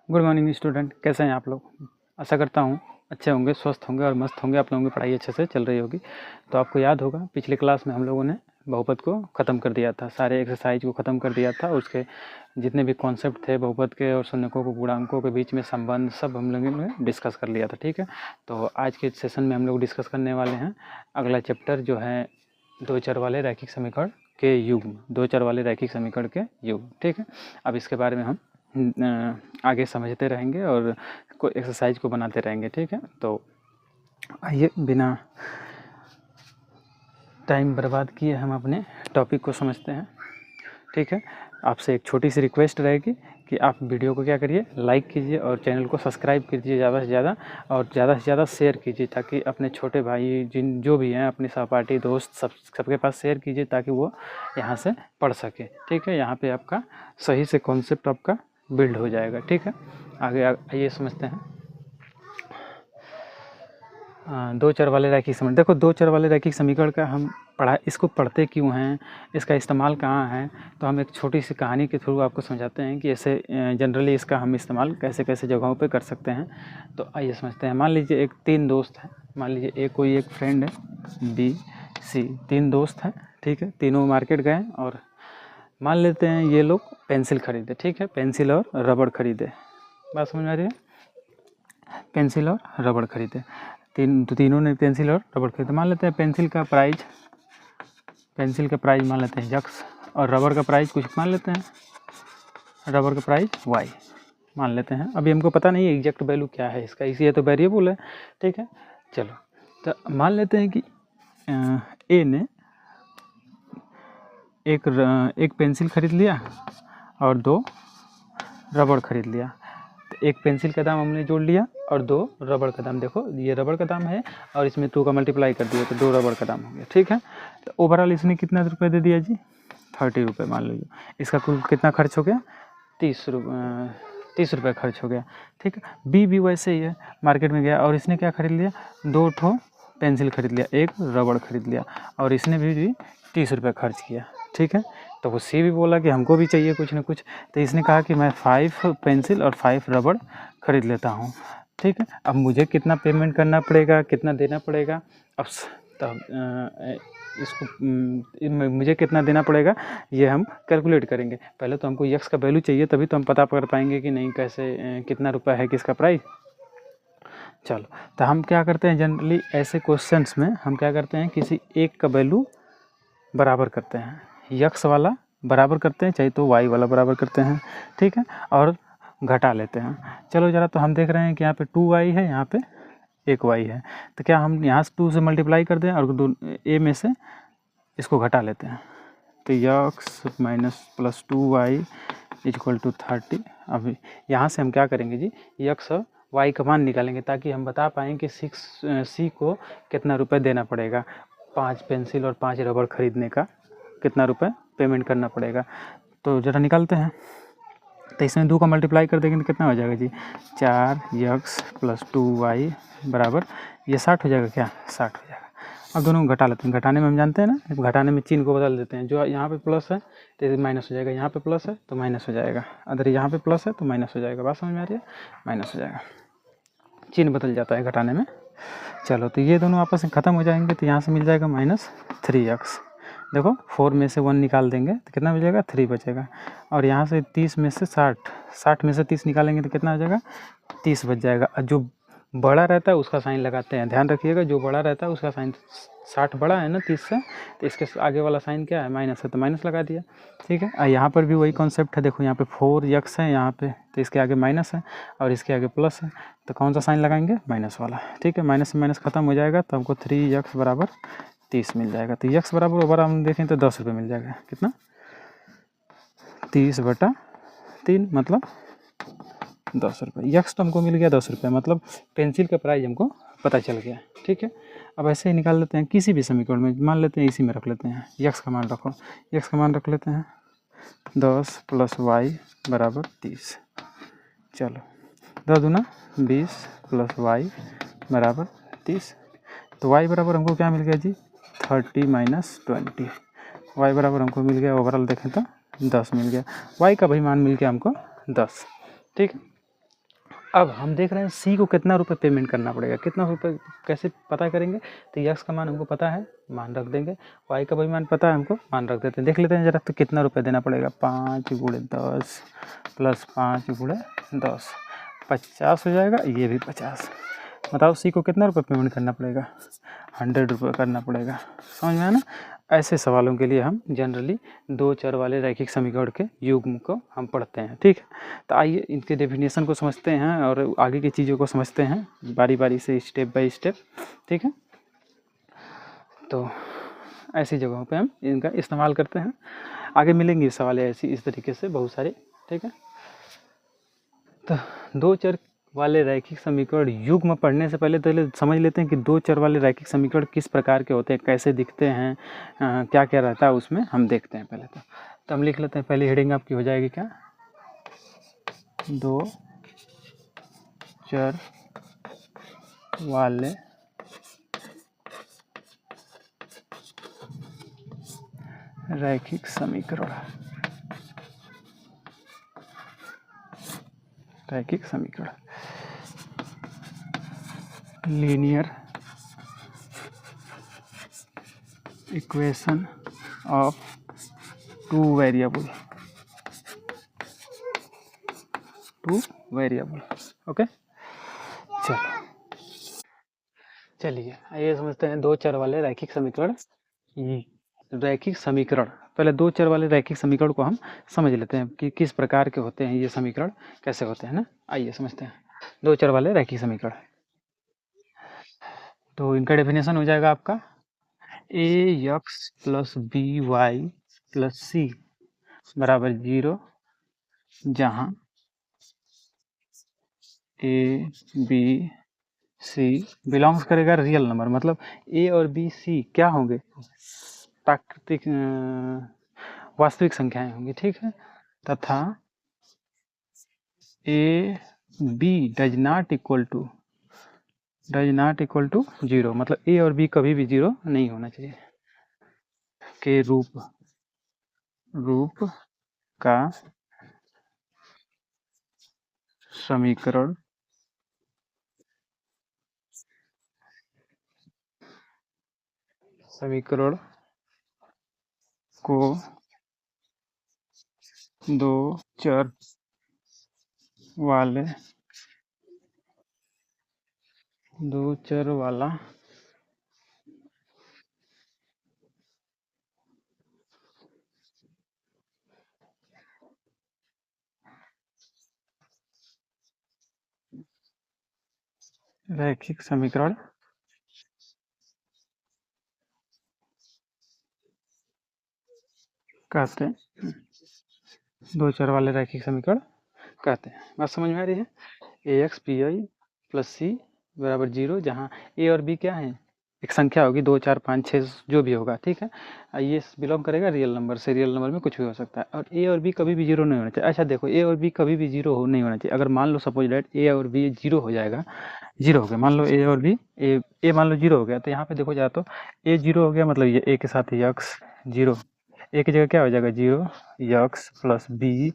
Good morning student, कैसे हैं आप लोग। आशा करता हूँ अच्छे होंगे, स्वस्थ होंगे और मस्त होंगे। आप लोगों की पढ़ाई अच्छे से चल रही होगी। तो आपको याद होगा पिछले क्लास में हम लोगों ने बहुपद को ख़त्म कर दिया था, सारे एक्सरसाइज को ख़त्म कर दिया था। उसके जितने भी कॉन्सेप्ट थे बहुपद के और शून्यकों को गुणांकों के बीच में संबंध, सब हम लोगों ने डिस्कस कर लिया था। ठीक है, तो आज के सेशन में हम लोग डिस्कस करने वाले हैं अगला चैप्टर, जो है दो चर वाले रैखिक समीकरण के युग्म, दो चर वाले रैखिक समीकरण के युग्म। ठीक है, अब इसके बारे में हम आगे समझते रहेंगे और कोई एक्सरसाइज को बनाते रहेंगे। ठीक है, तो आइए बिना टाइम बर्बाद किए हम अपने टॉपिक को समझते हैं। ठीक है, आपसे एक छोटी सी रिक्वेस्ट रहेगी कि आप वीडियो को क्या करिए, लाइक कीजिए और चैनल को सब्सक्राइब कीजिए ज़्यादा से ज़्यादा, और ज़्यादा से ज़्यादा शेयर कीजिए ताकि अपने छोटे भाई जो भी हैं, अपने सहपाठी दोस्त सबके पास शेयर कीजिए ताकि वो यहाँ से पढ़ सके। ठीक है, यहाँ पे आपका सही से कॉन्सेप्ट आपका बिल्ड हो जाएगा। ठीक है, आगे आइए समझते हैं। दो चर वाले रैखिक समीकरण। देखो, दो चर वाले रैखिक समीकरण का हम इसको पढ़ते क्यों हैं, इसका इस्तेमाल कहाँ है, तो हम एक छोटी सी कहानी के थ्रू आपको समझाते हैं कि ऐसे जनरली इसका हम इस्तेमाल कैसे कैसे जगहों पे कर सकते हैं। तो आइए समझते हैं। मान लीजिए एक तीन दोस्त हैं, मान लीजिए कोई एक फ्रेंड है बी सी, तीन दोस्त हैं। ठीक है, तीनों मार्केट गए और मान लेते हैं ये लोग पेंसिल खरीदे। ठीक है, पेंसिल और रबड़ खरीदे। बात समझ में आ रही है, पेंसिल और रबड़ खरीदे। तीनों ने पेंसिल और रबड़ खरीदे। मान लेते हैं पेंसिल का प्राइस मान लेते हैं x और रबड़ का प्राइस कुछ मान लेते हैं, रबड़ का प्राइस y मान लेते हैं। अभी हमको पता नहीं है एग्जैक्ट वैल्यू क्या है इसका, इसी तो वेरिएबल है। ठीक है, चलो तो मान लेते हैं कि ए ने एक पेंसिल खरीद लिया और दो रबड़ खरीद लिया। तो एक पेंसिल का दाम हमने जोड़ लिया और दो रबड़ का दाम, देखो ये रबड़ का दाम है और इसमें 2 का मल्टीप्लाई कर दिया तो 2 रबड़ का दाम हो गया। ठीक है, तो ओवरऑल इसने कितना रुपये दे दिया जी, 30 रुपये मान लीजिए। इसका कुल कितना खर्च हो गया, 30 रुपये खर्च हो गया। ठीक है, बी भी वैसे ही है, मार्केट में गया और इसने क्या खरीद लिया, 2 ठो पेंसिल खरीद लिया, एक रबड़ खरीद लिया और इसने भी 30 रुपये खर्च किया। ठीक है, तो वो सी भी बोला कि हमको भी चाहिए कुछ ना कुछ, तो इसने कहा कि मैं 5 पेंसिल और 5 रबड़ खरीद लेता हूँ। ठीक है, अब मुझे कितना पेमेंट करना पड़ेगा, कितना देना पड़ेगा, अब तब इसको मुझे कितना देना पड़ेगा ये हम कैलकुलेट करेंगे। पहले तो हमको x का वैल्यू चाहिए, तभी तो हम पता कर पाएंगे कि नहीं कैसे कितना रुपया है किसका प्राइस। चलो, तो हम क्या करते हैं जनरली ऐसे क्वेश्चंस में, हम क्या करते हैं किसी एक का वैल्यू बराबर करते हैं, x वाला बराबर करते हैं, चाहे तो y वाला बराबर करते हैं। ठीक है, और घटा लेते हैं। चलो ज़रा, तो हम देख रहे हैं कि यहाँ पे 2y है, यहाँ पे 1y है, तो क्या हम यहाँ से 2 से मल्टीप्लाई कर दें और a में से इसको घटा लेते हैं, तो x minus plus 2y equal to 30। अभी यहाँ से हम क्या करेंगे जी, x और y का मान निकालेंगे ताकि हम बता पाएँ कि सी को कितना रुपये देना पड़ेगा, 5 पेंसिल और 5 रबड़ खरीदने का कितना रुपये पेमेंट करना पड़ेगा। तो ज़रा निकालते हैं। तो इसमें 2 का मल्टीप्लाई कर देंगे तो कितना हो जाएगा जी, 4x प्लस 2y बराबर ये 60 हो जाएगा, क्या 60 हो जाएगा। अब दोनों घटा लेते हैं, घटाने में हम जानते हैं ना, घटाने में चिन्ह को बदल देते हैं, जो यहाँ पे प्लस है तो माइनस हो जाएगा, यहाँ पे प्लस है तो माइनस हो जाएगा, अगर यहाँ पे प्लस है तो माइनस हो जाएगा। बात समझ में आ रही है, माइनस हो जाएगा, चिन्ह बदल जाता है घटाने में। चलो, तो ये दोनों आपस में ख़त्म हो जाएंगे, तो यहाँ से मिल जाएगा -3x। देखो 4 में से 1 निकाल देंगे तो कितना बचेगा, 3 बचेगा। और यहाँ से 30 में से 60 में से 30 निकालेंगे तो कितना हो जाएगा, 30 बच जाएगा। और जो बड़ा रहता है उसका साइन लगाते हैं, ध्यान रखिएगा, जो बड़ा रहता है उसका साइन, 60 बड़ा है ना 30 से, तो इसके आगे वाला साइन क्या है, माइनस है, तो माइनस लगा दिया। ठीक है, और यहाँ पर भी वही कॉन्सेप्ट है, देखो यहाँ पे 4x है यहाँ पे, तो इसके आगे माइनस है और इसके आगे प्लस है, तो कौन सा साइन लगाएंगे, माइनस वाला। ठीक है, माइनस से माइनस खत्म हो जाएगा, तो हमको 3x बराबर 30 मिल जाएगा। तो x बराबर ओवर हम देखें तो 10 रुपये मिल जाएगा, कितना, 30/3 मतलब 10 रुपये। x तो हमको मिल गया 10 रुपये, मतलब पेंसिल का प्राइस हमको पता चल गया। ठीक है, अब ऐसे ही निकाल लेते हैं किसी भी समीकरण में, मान लेते हैं इसी में रख लेते हैं, x का मान रखो, x का मान रख लेते हैं 10 + y बराबर 30। चलो, 10 दूना 20 + y बराबर 30। तो y बराबर हमको क्या मिल गया जी, 30 - 20। y बराबर हमको मिल गया, ओवरऑल देखें तो 10 मिल गया। y का भाई मान मिल गया हमको 10। ठीक, अब हम देख रहे हैं सी को कितना रुपए पेमेंट करना पड़ेगा, कितना रुपए कैसे पता करेंगे। तो यक्स का मान हमको पता है, मान रख देंगे, वाई का भी मान पता है हमको, मान रख देते हैं। देख लेते हैं जरा, तो कितना रुपए देना पड़ेगा, 5 × 10 + 5 × 10 50 हो जाएगा, ये भी 50। बताओ सी को कितना रुपए पेमेंट करना पड़ेगा, 100 रुपये करना पड़ेगा। समझ में आया ना। ऐसे सवालों के लिए हम जनरली 2 चर वाले रैखिक समीकरण के युग्म को हम पढ़ते हैं। ठीक है, तो आइए इनके डेफिनेशन को समझते हैं और आगे की चीज़ों को समझते हैं बारी बारी से, स्टेप बाय स्टेप। ठीक है, तो ऐसी जगहों पे हम इनका इस्तेमाल करते हैं। आगे मिलेंगे सवाल ऐसी इस तरीके से बहुत सारे। ठीक है, तो 2 चर वाले रैखिक समीकरण युग्म पढ़ने से पहले समझ लेते हैं कि 2 चर वाले रैखिक समीकरण किस प्रकार के होते हैं, कैसे दिखते हैं, क्या क्या रहता है उसमें हम देखते हैं पहले। तो हम लिख लेते हैं, पहली हेडिंग आपकी हो जाएगी क्या, 2 चर वाले रैखिक समीकरण, रैखिक समीकरण, linear equation of 2 variable, okay. चलिए आइए समझते हैं 2 चर वाले रैखिक समीकरण। रैखिक समीकरण, पहले 2 चर वाले रैखिक समीकरण को हम समझ लेते हैं कि किस प्रकार के होते हैं ये समीकरण, कैसे होते हैं ना। आइए समझते हैं 2 चर वाले रैखिक समीकरण। तो इनका डेफिनेशन हो जाएगा आपका ax + by + c = 0, जहाँ a b c बिलोंग्स करेगा रियल नंबर, मतलब a और b c क्या होंगे, प्राकृतिक वास्तविक संख्याएं होंगी। ठीक है, तथा a b does not equal to 0, मतलब a और b कभी भी 0 नहीं होना चाहिए, के रूप का समीकरण को 2 चर वाला रैखिक समीकरण कहते हैं, 2 चर वाले रैखिक समीकरण कहते हैं। बात समझ में आ रही है। ax by + c = 0, जहाँ a और b क्या है, एक संख्या होगी, 2 4 5 6 जो भी होगा। ठीक है, ये बिलोंग करेगा रियल नंबर से, रियल नंबर में कुछ भी हो सकता है, और a और b कभी भी 0 नहीं होना चाहिए। अच्छा देखो, a और b कभी भी 0 नहीं होना चाहिए। अगर मान लो सपोज डेट a और b 0 हो जाएगा, 0 हो गया, मान लो a और b, a मान लो 0 हो गया, तो यहाँ पे देखो जाए तो a 0 हो गया, मतलब ये a के साथ x 0, a की जगह क्या हो जाएगा 0, x + b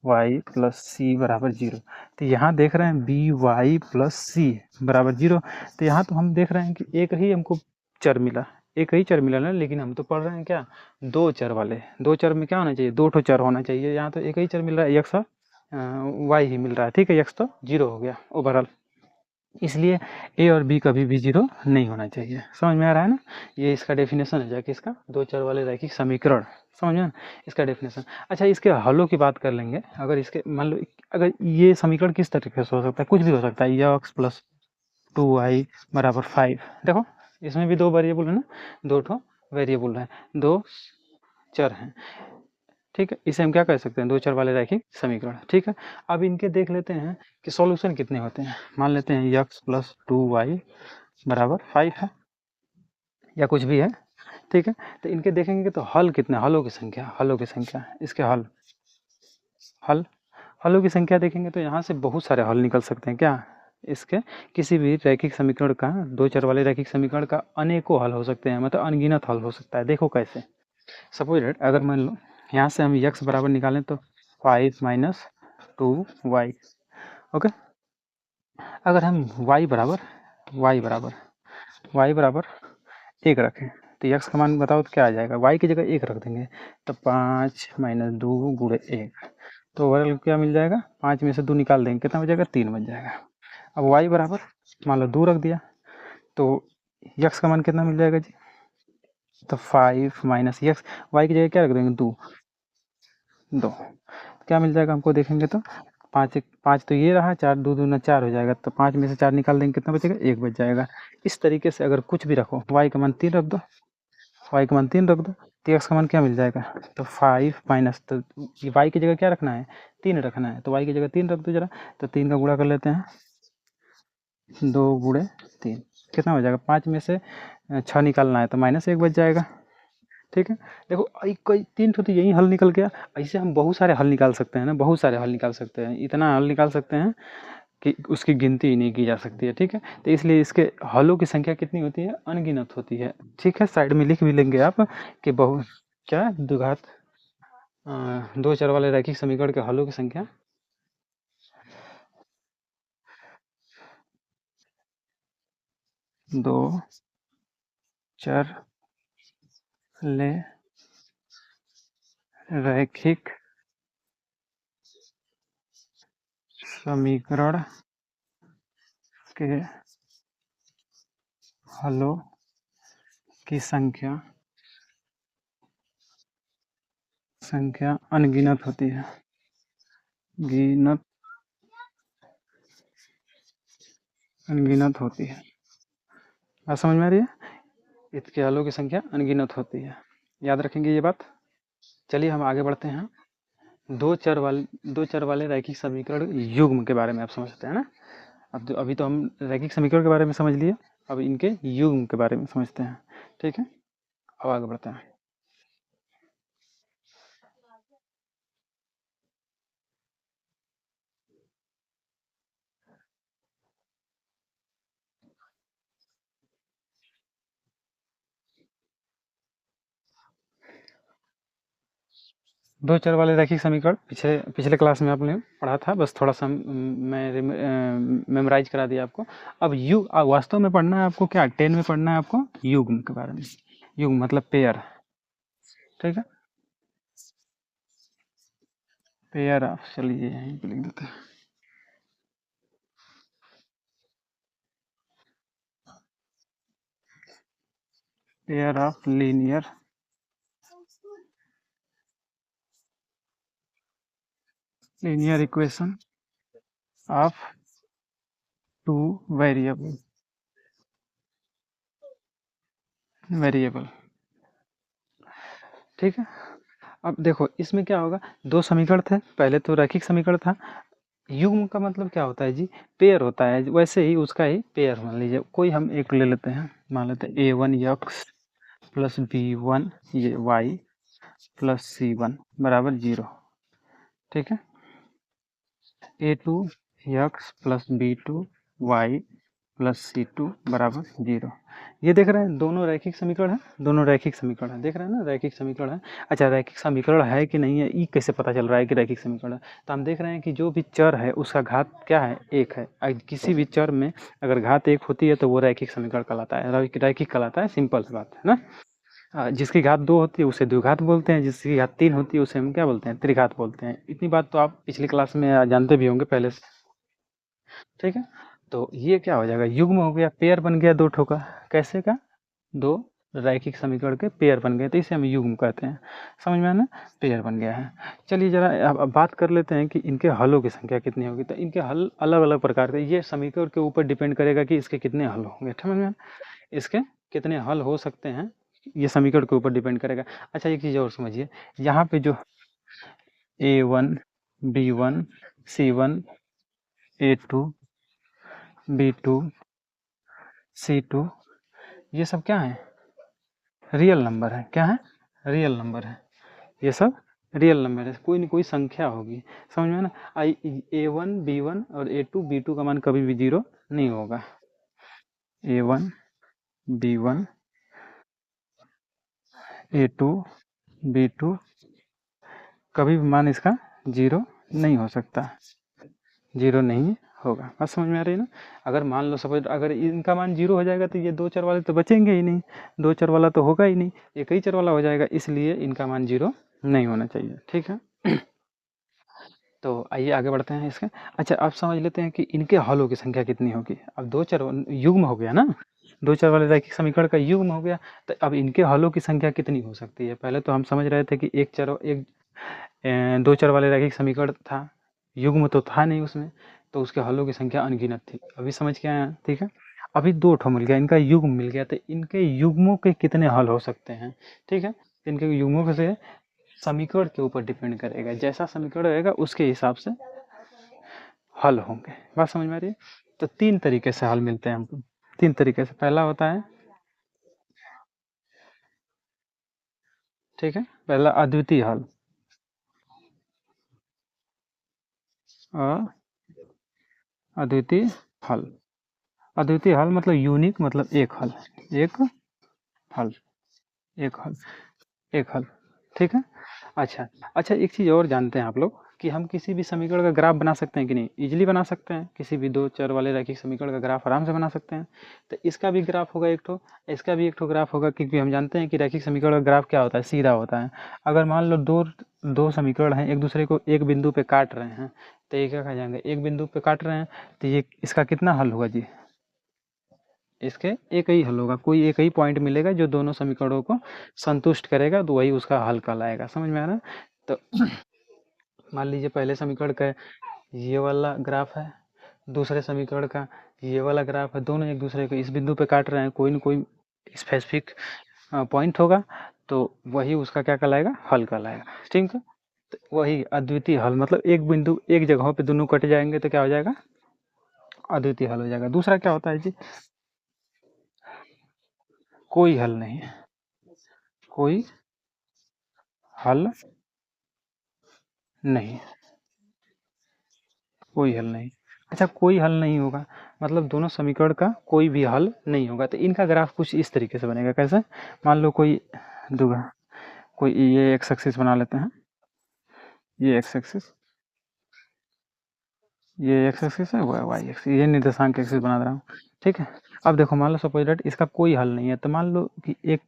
y + c = 0। तो यहाँ देख रहे हैं by + c = 0, तो यहाँ तो हम देख रहे हैं कि एक ही हमको चर मिला, एक ही चर मिला ना, लेकिन हम तो पढ़ रहे हैं क्या, 2 चर वाले। 2 चर में क्या होना चाहिए, 2 ठो चर होना चाहिए। यहाँ तो एक ही चर मिल रहा है, x और y ही मिल रहा है। ठीक है, x तो 0 हो गया ओवरऑल, इसलिए a और b कभी भी 0 नहीं होना चाहिए। समझ में आ रहा है ना। ये इसका डेफिनेशन है जाके, इसका 2 चर वाले रैखिक समीकरण, समझ में इसका डेफिनेशन। अच्छा, इसके हलों की बात कर लेंगे। अगर इसके मान लो, अगर ये समीकरण किस तरीके से हो सकता है, कुछ भी हो सकता है, x + 2y = 5। देखो इसमें भी 2 वेरिएबल है ना, 2 ठो वेरिएबल है, 2 चर हैं। ठीक है, इसे हम क्या कह सकते हैं, 2 चर वाले रैखिक समीकरण। ठीक है, अब इनके देख लेते हैं कि सॉल्यूशन कितने होते हैं। मान लेते हैं x + 2y = 5 है, या कुछ भी है। ठीक है, तो इनके देखेंगे तो हल कितने, हलों की संख्या, इसके हलों की संख्या देखेंगे तो यहाँ से बहुत सारे हल निकल सकते हैं। क्या, इसके किसी भी रैखिक समीकरण का, 2 चर वाले रैखिक समीकरण का अनेकों हल हो सकते हैं, मतलब अनगिनत हल हो सकता है। देखो कैसे, सपोज डेट अगर मान लो यहाँ से हम x बराबर निकालें तो 5 - 2y, ओके। अगर हम y बराबर 1 रखें तो x का मान बताओ तो क्या आ जाएगा, y की जगह 1 रख देंगे तो 5 - 2 × 1, तो ओवरऑल क्या मिल जाएगा, 5 में से 2 निकाल देंगे कितना बचेगा, 3 बच जाएगा। अब y बराबर मान लो 2 रख दिया तो x का मान कितना मिल जाएगा जी, तो 5 - x, y की जगह क्या रख देंगे 2, क्या मिल जाएगा हमको देखेंगे तो 5 तो ये रहा, 4 2 दूना 4 हो जाएगा, तो 5 में से 4 निकाल देंगे कितना बचेगा, 1 बच जाएगा। इस तरीके से अगर कुछ भी रखो, y का मान 3 रख दो, y का मान 3 रख दो तो x का मान क्या मिल जाएगा, तो 5 माइनस, तो y की जगह क्या रखना है, 3 रखना है, तो y की जगह 3 रख दो जरा, तो 3 का गुणा कर लेते हैं, 2 × 3 कितना हो जाएगा, 5 में से 6 निकालना है तो -1 बच जाएगा। ठीक है, देखो कोई 3 तो यही हल निकल गया। ऐसे हम बहुत सारे हल निकाल सकते हैं ना, बहुत सारे हल निकाल सकते हैं, इतना हल निकाल सकते हैं कि उसकी गिनती ही नहीं की जा सकती है। ठीक है, तो इसलिए इसके हलों की संख्या कितनी होती है, अनगिनत होती है। ठीक है, साइड में लिख भी लेंगे आप कि क्या द्विघात 2 चर वाले रैखिक समीकरण के हलों की संख्या 2 चर ले रैखिक समीकरण के हलों की संख्या अनगिनत होती है, अनगिनत होती है। बात समझ में आ रही है, इसके हलों की संख्या अनगिनत होती है, याद रखेंगे ये बात। चलिए हम आगे बढ़ते हैं, दो चर वाले रैखिक समीकरण युग्म के बारे में आप समझते हैं ना। अभी तो हम रैखिक समीकरण के बारे में समझ लिए, अब इनके युग्म के बारे में समझते हैं। ठीक है, अब आगे बढ़ते हैं। दो चर वाले रैखिक समीकरण पिछले क्लास में आपने पढ़ा था, बस थोड़ा सा मैं मेमोराइज करा दिया आपको। अब वास्तव में पढ़ना है आपको, क्या 10 में पढ़ना है आपको युग्म के बारे में। युग्म मतलब पेयर। ठीक है, पेयर ऑफ, चलिए यहीं पे लिख देते हैं, pair of linear equation of 2 variable. ठीक है, अब देखो इसमें क्या होगा, दो समीकरण थे, पहले तो रैखिक समीकरण था। युग्म का मतलब क्या होता है जी, पेयर होता है, वैसे ही उसका ही पेयर मान लीजिए, कोई हम एक ले लेते हैं, मान लेते हैं a1x प्लस b1 ये y प्लस c1 बराबर 0। ठीक है, a2x plus b2 y plus c2 बराबर 0। ये देख रहे हैं, दोनों रैखिक समीकरण है, देख रहे हैं ना, रैखिक समीकरण है। अच्छा, रैखिक समीकरण है कि नहीं है, ये कैसे पता चल रहा है कि रैखिक समीकरण है, तो हम देख रहे हैं कि जो भी चर है उसका घात क्या है, 1 है। किसी भी चर में अगर घात 1 होती है तो वो रैखिक समीकरण कहलाता है, रैखिक कहलाता है, सिंपल सी बात है ना। जिसकी घात 2 होती है उसे द्विघात बोलते हैं, जिसकी घात 3 होती है उसे हम क्या बोलते हैं, त्रिघात बोलते हैं। इतनी बात तो आप पिछली क्लास में जानते भी होंगे पहले से। ठीक है, तो ये क्या हो जाएगा, युग्म हो गया, पेयर बन गया दो ठोका, कैसे का, दो रैखिक समीकरण के पेयर बन गए, तो इसे हम युग्म कहते हैं। समझ में आना, पेयर बन गया है। चलिए जरा अब बात कर लेते हैं कि इनके हलों की संख्या कितनी होगी। तो इनके हल अलग अलग प्रकार के, ये समीकरण के ऊपर डिपेंड करेगा कि इसके कितने हल होंगे। समझ में, इसके कितने हल हो सकते हैं ये समीकरण के ऊपर डिपेंड करेगा। अच्छा, एक चीज़ और समझिए, यहाँ पे जो a1 b1 c1 a2 b2 c2 ये सब क्या है, रियल नंबर है। क्या है, रियल नंबर है, ये सब रियल नंबर है, कोई न कोई संख्या होगी। समझ में ना, a1 b1 और a2 b2 का मान कभी भी 0 नहीं होगा। a1 b1 a2 b2 कभी भी मान इसका 0 नहीं हो सकता, 0 नहीं होगा। बात समझ में आ रही है ना। अगर मान लो सपोज अगर इनका मान 0 हो जाएगा तो ये 2 चर वाले तो बचेंगे ही नहीं, 2 चर वाला तो होगा ही नहीं, एक ही चर वाला हो जाएगा, इसलिए इनका मान 0 नहीं होना चाहिए। ठीक है। तो आइए आगे बढ़ते हैं इसके। अच्छा अब समझ लेते हैं कि इनके हलों की संख्या कितनी होगी। अब 2 चर युग्म हो गया ना, 2 चर वाले रैखिक समीकरण का युग्म हो गया, तो अब इनके हलों की संख्या कितनी हो सकती है। पहले तो हम समझ रहे थे कि 2 चर वाले रैखिक समीकरण था, युग्म तो था नहीं उसमें, तो उसके हलों की संख्या अनगिनत थी। अभी समझ के आया, ठीक है। अभी 2 ठो मिल गया, इनका युग्म मिल गया, तो इनके युग्मों के कितने हल हो सकते हैं। ठीक है, इनके युग्मों से समीकरण के ऊपर डिपेंड करेगा, जैसा समीकरण रहेगा उसके हिसाब से हल होंगे। बात समझ में आ रही है। तो 3 तरीके से हल मिलते हैं हमको, 3 तरीके से। पहला होता है, ठीक है, पहला अद्वितीय हल, और अद्वितीय हल। अद्वितीय हल मतलब यूनिक, मतलब एक हल, एक हल, एक हल, एक हल। ठीक है। अच्छा अच्छा, एक चीज़ और जानते हैं आप लोग कि हम किसी भी समीकरण का ग्राफ बना सकते हैं कि नहीं। इजीली बना सकते हैं, किसी भी 2 चर वाले रैखिक समीकरण का ग्राफ आराम से बना सकते हैं। तो इसका भी ग्राफ होगा एक ठो, इसका भी एक ठो ग्राफ होगा, क्योंकि हम जानते हैं कि रैखिक समीकरण का ग्राफ क्या होता है, सीधा होता है। अगर मान लो दो समीकरण हैं, एक दूसरे को एक बिंदु पे काट रहे हैं, तो ये क्या कह जाएंगे, एक बिंदु पे काट रहे हैं, तो ये इसका कितना हल होगा जी, इसके एक ही हल होगा, कोई एक ही पॉइंट मिलेगा जो दोनों समीकरणों को संतुष्ट करेगा, तो वही उसका हल कहलाएगा। समझ में आ रहा है। तो मान लीजिए पहले समीकरण का ये वाला ग्राफ है, दूसरे समीकरण का ये वाला ग्राफ है, दोनों एक दूसरे को इस बिंदु पे काट रहे हैं, कोई न कोई स्पेसिफिक पॉइंट होगा, तो वही उसका क्या कहलाएगा, हल कहलाएगा। ठीक है। तो वही अद्वितीय हल, मतलब एक बिंदु एक जगहों पे दोनों कट जाएंगे तो क्या हो जाएगा, अद्वितीय हल हो जाएगा। दूसरा क्या होता है जी, कोई हल नहीं, कोई हल नहीं, कोई हल नहीं। अच्छा कोई हल नहीं होगा, मतलब दोनों समीकरण का कोई भी हल नहीं होगा, तो इनका ग्राफ कुछ इस तरीके से बनेगा। कैसे, मान लो कोई दूगा, कोई ये एक्स एक्सिस बना लेते हैं, ये एक्स एक्सिस, ये एक्स एक्सिस है, वो वाई एक्सिस, ये निर्देशांक एक्सिस बना दे रहा हूँ। ठीक है। अब देखो मान लो सपोज दैट इसका कोई हल नहीं है, तो मान लो कि एक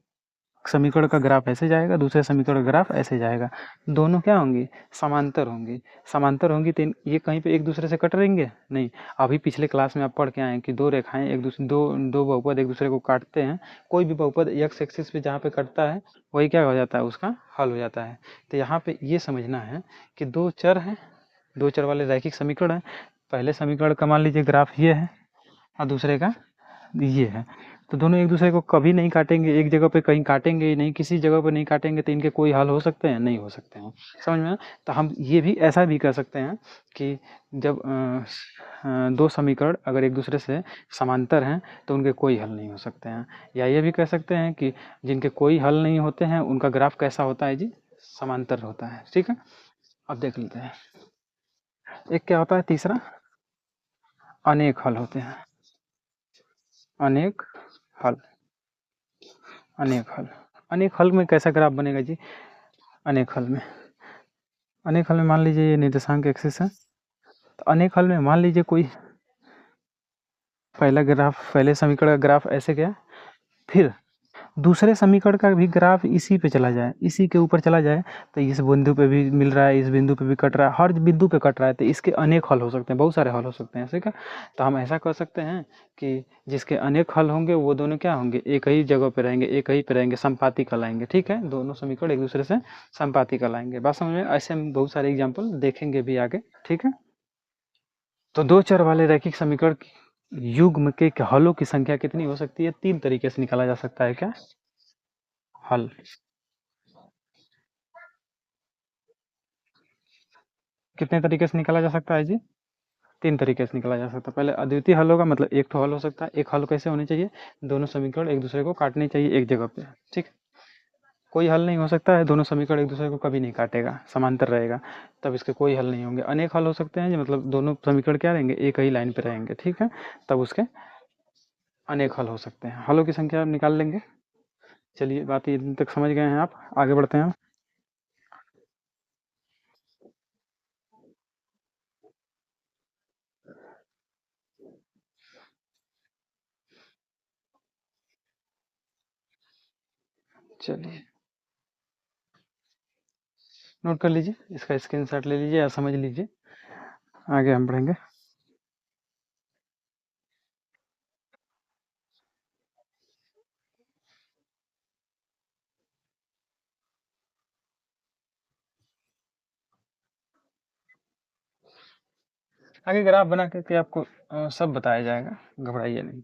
समीकरण का ग्राफ ऐसे जाएगा, दूसरे समीकरण का ग्राफ ऐसे जाएगा, दोनों क्या होंगी, समांतर होंगी। समांतर होंगी तो ये कहीं पे एक दूसरे से कट रहेंगे नहीं। अभी पिछले क्लास में आप पढ़ के आए कि दो रेखाएं एक दूसरे दो दो बहुपद एक दूसरे को काटते हैं, कोई भी बहुपद एक्स एक्सिस पे जहाँ पे कटता है वही क्या हो जाता है, उसका हल हो जाता है। तो यहाँ पे ये समझना है कि 2 चर हैं, 2 चर वाले रैखिक समीकरण है। पहले समीकरण का मान लीजिए ग्राफ ये है और दूसरे का ये है, तो दोनों एक दूसरे को कभी नहीं काटेंगे, एक जगह पे कहीं काटेंगे ही नहीं, किसी जगह पर नहीं काटेंगे, तो इनके कोई हल हो सकते हैं, नहीं हो सकते हैं। समझ में। तो हम ये भी ऐसा भी कर सकते हैं कि जब 2 समीकरण अगर एक दूसरे से समांतर हैं तो उनके कोई हल नहीं हो सकते हैं, या ये भी कह सकते हैं कि जिनके कोई हल नहीं होते हैं उनका ग्राफ कैसा होता है जी, समांतर होता है। ठीक है। अब देख लेते हैं, एक क्या होता है तीसरा, अनेक हल होते हैं, अनेक हल, अनेक हल। अनेक हल में कैसा ग्राफ बनेगा जी, अनेक हल में, अनेक हल में मान लीजिए ये निर्देशांक एक्सिस है, तो अनेक हल में मान लीजिए कोई पहला ग्राफ, पहले समीकरण का ग्राफ ऐसे गया, फिर दूसरे समीकरण का भी ग्राफ इसी पे चला जाए, इसी के ऊपर चला जाए, तो इस बिंदु पे भी मिल रहा है, इस बिंदु पे भी कट रहा है, हर बिंदु पे कट रहा है, तो इसके अनेक हल हो सकते हैं, बहुत सारे हल हो सकते हैं। ठीक है। तो हम ऐसा कर सकते हैं कि जिसके अनेक हल होंगे वो दोनों क्या होंगे, एक ही जगह पे रहेंगे, एक ही पे रहेंगे, संपाती कहलाएंगे। ठीक है। दोनों समीकरण एक दूसरे से संपाती कहलाएंगे। बात समझ में। ऐसे हम बहुत सारे एग्जाम्पल देखेंगे भी आगे। ठीक है। तो 2 चर वाले रैखिक समीकरण युग्म के हलों की संख्या कितनी हो सकती है, 3 तरीके से निकाला जा सकता है। क्या हल, कितने तरीके से निकाला जा सकता है जी, 3 तरीके से निकाला जा सकता है। पहले अद्वितीय हल होगा, मतलब एक तो हल हो सकता है। एक हल कैसे होने चाहिए, दोनों समीकरण एक दूसरे को काटने चाहिए एक जगह पे। ठीक। कोई हल नहीं हो सकता है, दोनों समीकरण एक दूसरे को कभी नहीं काटेगा, समांतर रहेगा, तब इसके कोई हल नहीं होंगे। अनेक हल हो सकते हैं, मतलब दोनों समीकरण क्या रहेंगे, एक ही लाइन पे रहेंगे। ठीक है। तब उसके अनेक हल हो सकते हैं, हलों की संख्या आप निकाल लेंगे। चलिए बात ये तक समझ गए हैं आप, आगे बढ़ते हैं। चलिए नोट कर लीजिए, इसका स्क्रीनशॉट ले लीजिए या समझ लीजिए, आगे हम बढ़ेंगे। आगे ग्राफ बना करके आपको सब बताया जाएगा, घबराइए नहीं।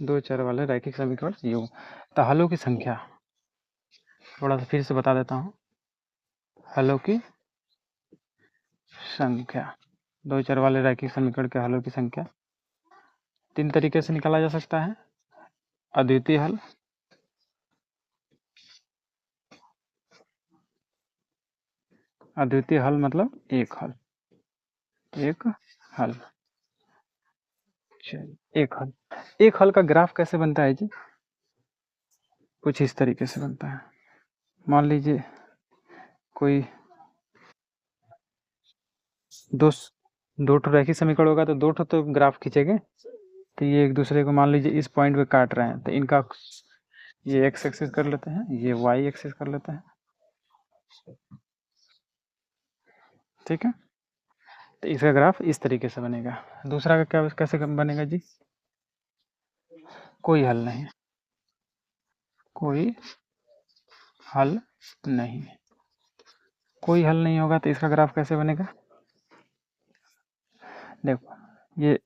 दो चर वाले रैखिक समीकरण योग, तो हलों की संख्या थोड़ा सा फिर से बता देता हूँ। हलों की संख्या, दो चर वाले रैखिक समीकरण के हलों की संख्या 3 तरीके से निकाला जा सकता है। अद्वितीय हल, अद्वितीय हल मतलब एक हल, एक हल, चलिए एक हल। एक हल का ग्राफ कैसे बनता है जी? कुछ इस तरीके से बनता है। मान लीजिए कोई दो दो ठो रैखिक समीकरण होगा तो दो ठो तो ग्राफ खींचेंगे, तो ये एक दूसरे को मान लीजिए इस पॉइंट पे काट रहे हैं, तो इनका ये एक्स एक्सिस कर लेते हैं, ये वाई एक्सिस कर लेते हैं, ठीक है। तो इसका ग्राफ इस तरीके से बनेगा। दूसरा का क्या कैसे बनेगा जी? कोई हल नहीं, कोई हल नहीं, कोई हल नहीं होगा तो इसका ग्राफ कैसे बनेगा? देखो ये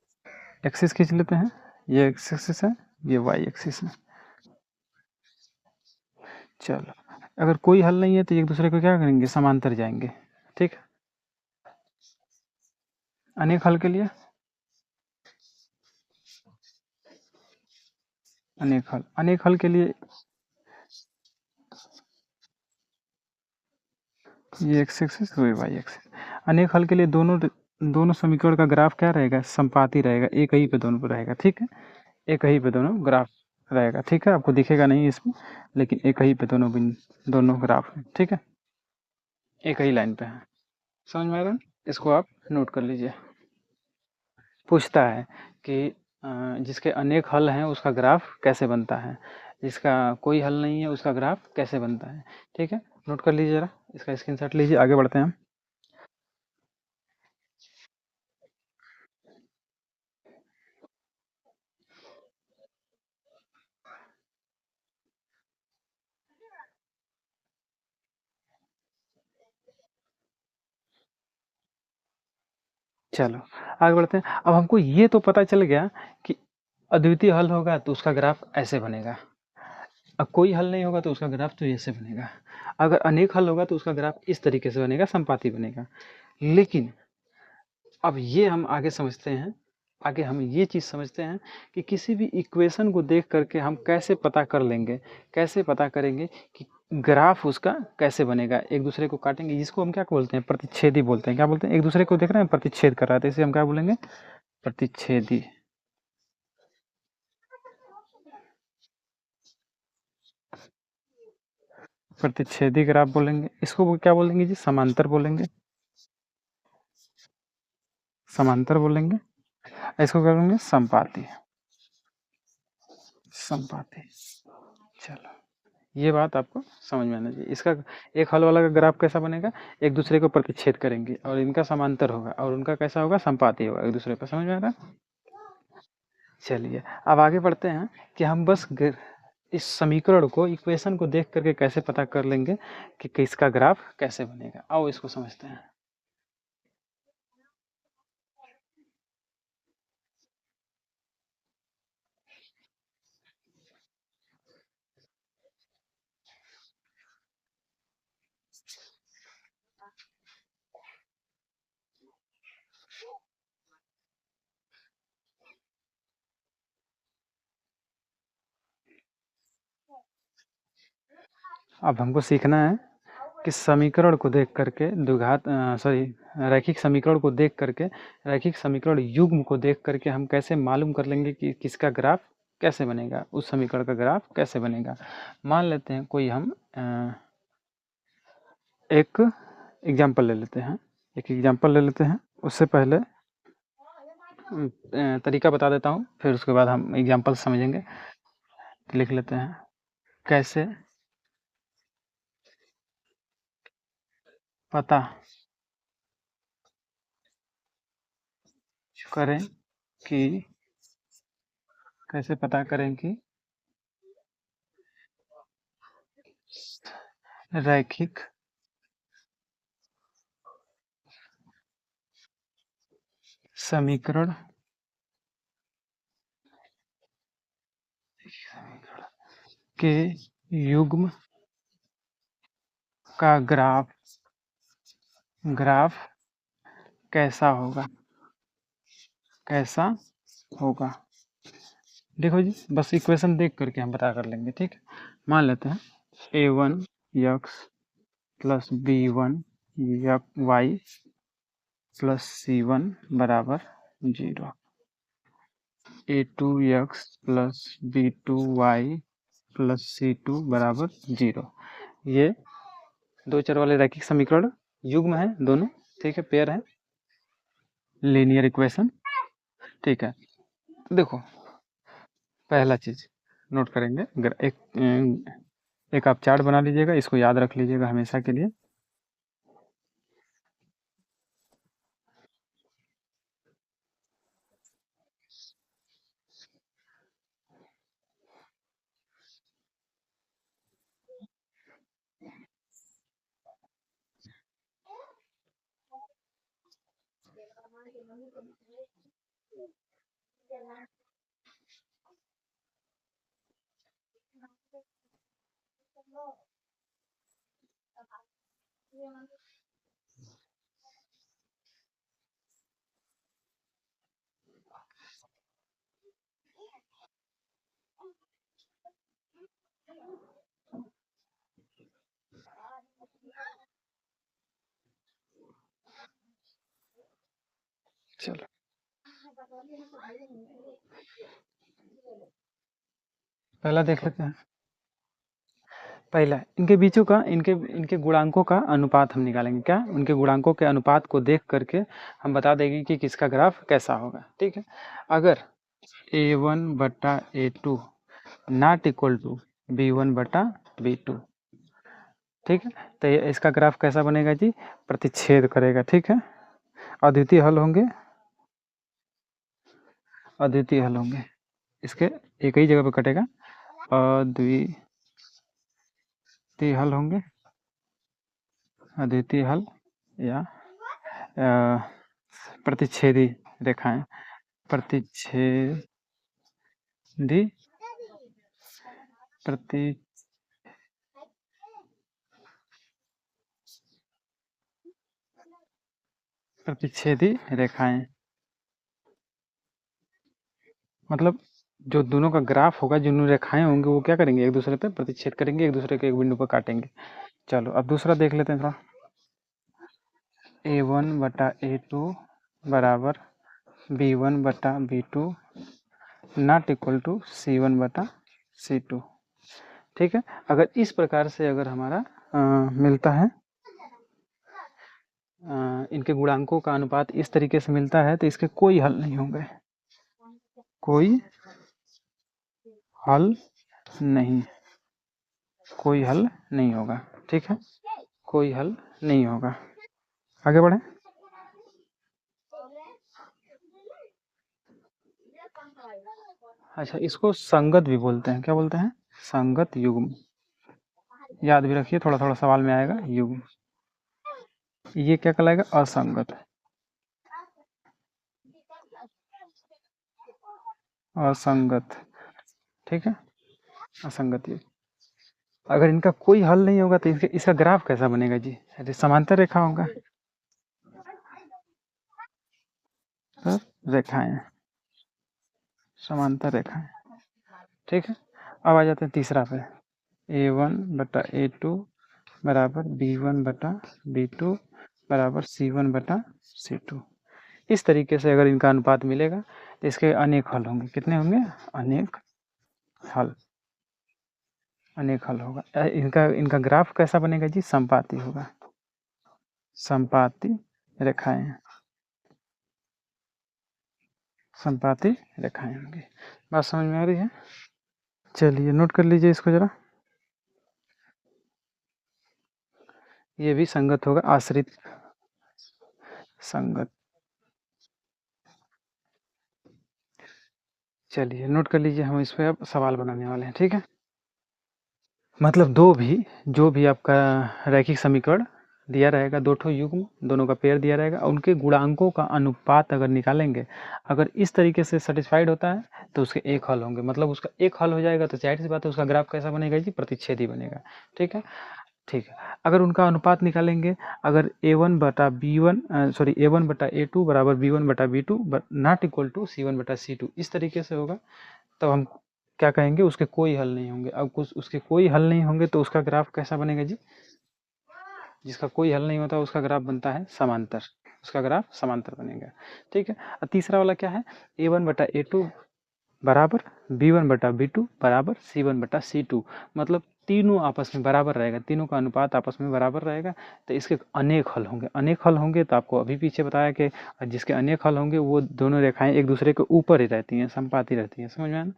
एक्सिस खींच लेते हैं, ये एक्स एक्सिस है, ये वाई एक्सिस है। चलो अगर कोई हल नहीं है तो एक दूसरे को क्या करेंगे, समांतर जाएंगे, ठीक। अनेक हल के लिए अनेक हल के लिए ये एक्स एक्सिस वही वाई एक्सिस। अनेक हल के लिए दोनों दोनों समीकरण का ग्राफ क्या रहेगा? संपाती रहेगा, एक ही पे दोनों पे रहेगा, ठीक है। एक ही पे दोनों ग्राफ रहेगा, ठीक है। आपको दिखेगा नहीं इसमें, लेकिन एक ही पे दोनों ग्राफ है, ठीक है, एक ही लाइन पे है। समझ में आ रहा है? इसको आप नोट कर लीजिए। पूछता है कि जिसके अनेक हल हैं उसका ग्राफ कैसे बनता है, जिसका कोई हल नहीं है उसका ग्राफ कैसे बनता है, ठीक है। नोट कर लीजिए जरा, इसका स्क्रीनशॉट लीजिए, आगे बढ़ते हैं हम। चलो आगे बढ़ते हैं। अब हमको ये तो पता चल गया कि अद्वितीय हल होगा तो उसका ग्राफ ऐसे बनेगा, अब कोई हल नहीं होगा तो उसका ग्राफ तो ऐसे बनेगा, अगर अनेक हल होगा तो उसका ग्राफ इस तरीके से बनेगा, संपाती बनेगा। लेकिन अब ये हम आगे समझते हैं, आगे हम ये चीज़ समझते हैं कि किसी भी इक्वेशन को देख करके हम कैसे पता कर लेंगे, कैसे पता करेंगे कि ग्राफ उसका कैसे बनेगा। एक दूसरे को काटेंगे, जिसको हम क्या बोलते हैं, प्रतिच्छेदी बोलते हैं। क्या बोलते हैं? एक दूसरे को देख रहे हैं प्रतिच्छेद कर रहा है, तो इसे हम क्या बोलेंगे? प्रतिच्छेदी, प्रतिच्छेदी ग्राफ बोलेंगे। इसको क्या बोलेंगे जी? समांतर बोलेंगे, समांतर बोलेंगे। इसको क्या बोलेंगे? संपाती, संपाती। चलो ये बात आपको समझ में आना चाहिए। इसका एक हल वाला का ग्राफ कैसा बनेगा? एक दूसरे को प्रतिच्छेद करेंगे और इनका समांतर होगा, और उनका कैसा होगा? संपाती होगा एक दूसरे पर। समझ में आ रहा है? चलिए अब आगे बढ़ते हैं कि हम बस इस समीकरण को, इक्वेशन को देख करके कैसे पता कर लेंगे कि किसका ग्राफ कैसे बनेगा। आओ इसको समझते हैं। अब हमको सीखना है कि समीकरण को देख करके द्विघात सॉरी रैखिक समीकरण को देख करके, रैखिक समीकरण युग्म को देख करके हम कैसे मालूम कर लेंगे कि किसका ग्राफ कैसे बनेगा, उस समीकरण का ग्राफ कैसे बनेगा। मान लेते हैं कोई हम एक एग्जाम्पल ले लेते हैं, एक एग्जाम्पल ले लेते हैं। उससे पहले तरीका बता देता हूँ, फिर उसके बाद हम एग्जाम्पल समझेंगे। लिख लेते हैं, कैसे पता करें कि कैसे पता करें कि रैखिक समीकरण के युग्म का ग्राफ कैसा होगा। देखो जी, बस इक्वेशन देख करके हम पता कर लेंगे, ठीक है। मान लेते हैं a1 x plus b1 y plus c1 बराबर 0, a2 x plus b2 y plus c2 बराबर 0। ये दो चर वाले रैखिक समीकरण युग्म है दोनों, ठीक है, पेयर है, लीनियर इक्वेशन, ठीक है। देखो, पहला चीज नोट करेंगे, अगर एक आप चार्ट बना लीजिएगा, इसको याद रख लीजिएगा हमेशा के लिए। चलो, पहला देख लेते हैं। पहला, इनके बीचों का इनके गुणांकों का अनुपात हम निकालेंगे। क्या? उनके गुणांकों के अनुपात को देख करके हम बता देंगे कि किसका ग्राफ कैसा होगा, ठीक है। अगर a1 बटा a2 not equal to b1 बटा b2, ठीक है, तो इसका ग्राफ कैसा बनेगा जी? प्रतिच्छेद करेगा, ठीक है। अद्वितीय हल होंगे, इसके एक ही जगह पे कटेगा, अद्वितीय हल होंगे, अद्वितीय हल या प्रतिच्छेदी रेखाएं, प्रतिच्छेदी रेखाएं, मतलब जो दोनों का ग्राफ होगा, जो दोनों रेखाएं होंगी, वो क्या करेंगे? एक दूसरे पे प्रतिच्छेद करेंगे, एक दूसरे के एक बिंदु पर काटेंगे। चलो, अब दूसरा देख लेते हैं थोड़ा। a1 बटा a2 बराबर b1 बटा b2 not equal to c1 बटा c2, ठीक है। अगर इस प्रकार से अगर हमारा मिलता है, इनके गुणांकों का अनुपात इस तरीके से मिलता है, तो इसके कोई हल नहीं होंगे, कोई हल नहीं होगा, ठीक है, कोई हल नहीं होगा। आगे बढ़े। अच्छा, इसको संगत भी बोलते हैं। क्या बोलते हैं? संगत युग्म। याद भी रखिए, थोड़ा थोड़ा सवाल में आएगा युग्म। ये क्या कहलाएगा? असंगत। असंगत, ठीक है, असंगत युग्म। अगर इनका कोई हल नहीं होगा तो इसका ग्राफ कैसा बनेगा जी? अरे समांतर रेखा होगा, रेखाएं, समांतर रेखाएं, ठीक है। अब आ जाते हैं तीसरा पे, a1 बटा a2 बराबर b1 बटा b2 बराबर c1 बटा c2। इस तरीके से अगर इनका अनुपात मिलेगा तो इसके अनेक हल होंगे। कितने होंगे? अनेक हल होगा। इनका ग्राफ कैसा बनेगा जी? संपाती होगा, संपाती रेखाएं, संपाती रेखाएं होंगी। बात समझ में आ रही है? चलिए नोट कर लीजिए इसको ज़रा। ये भी संगत होगा, आश्रित संगत। चलिए नोट कर लीजिए, हम इस पे अब सवाल बनाने वाले हैं, ठीक है? मतलब जो भी आपका रैखिक समीकरण दिया रहेगा, दो ठो युग्म, दोनों का पेयर दिया रहेगा, उनके गुणांकों का अनुपात अगर निकालेंगे, अगर इस तरीके से सेटिस्फाइड होता है तो उसके एक हल होंगे। मतलब उसका एक हल हो जाएगा तो जाहिर सी बात है उसका ग्राफ कैसा बनेगा जी? प्रतिच्छेदी बनेगा, ठीक है? ठीक है। अगर उनका अनुपात निकालेंगे, अगर A1 बटा B1 सॉरी A1 बटा A2 बराबर B1 बटा B2 not equal to C1 बटा C2, इस तरीके से होगा, तब हम क्या कहेंगे? उसके कोई हल नहीं होंगे। अब कुछ उसके कोई हल नहीं होंगे तो उसका ग्राफ कैसा बनेगा जी? जिसका कोई हल नहीं होता उसका ग्राफ बनता है समांतर, उसका ग्राफ समांतर बनेगा, ठीक है? और तीसरा वाला क्या है? A1 बटा A2 बराबर B1 बटा B2 बराबर C1 बटा C2, मतलब तीनों आपस में बराबर रहेगा, तीनों का अनुपात आपस में बराबर रहेगा, तो इसके अनेक हल होंगे। अनेक हल होंगे तो आपको अभी पीछे बताया कि जिसके अनेक हल होंगे वो दोनों रेखाएं एक दूसरे के ऊपर ही रहती हैं, संपाती रहती हैं, समझ में आया ना?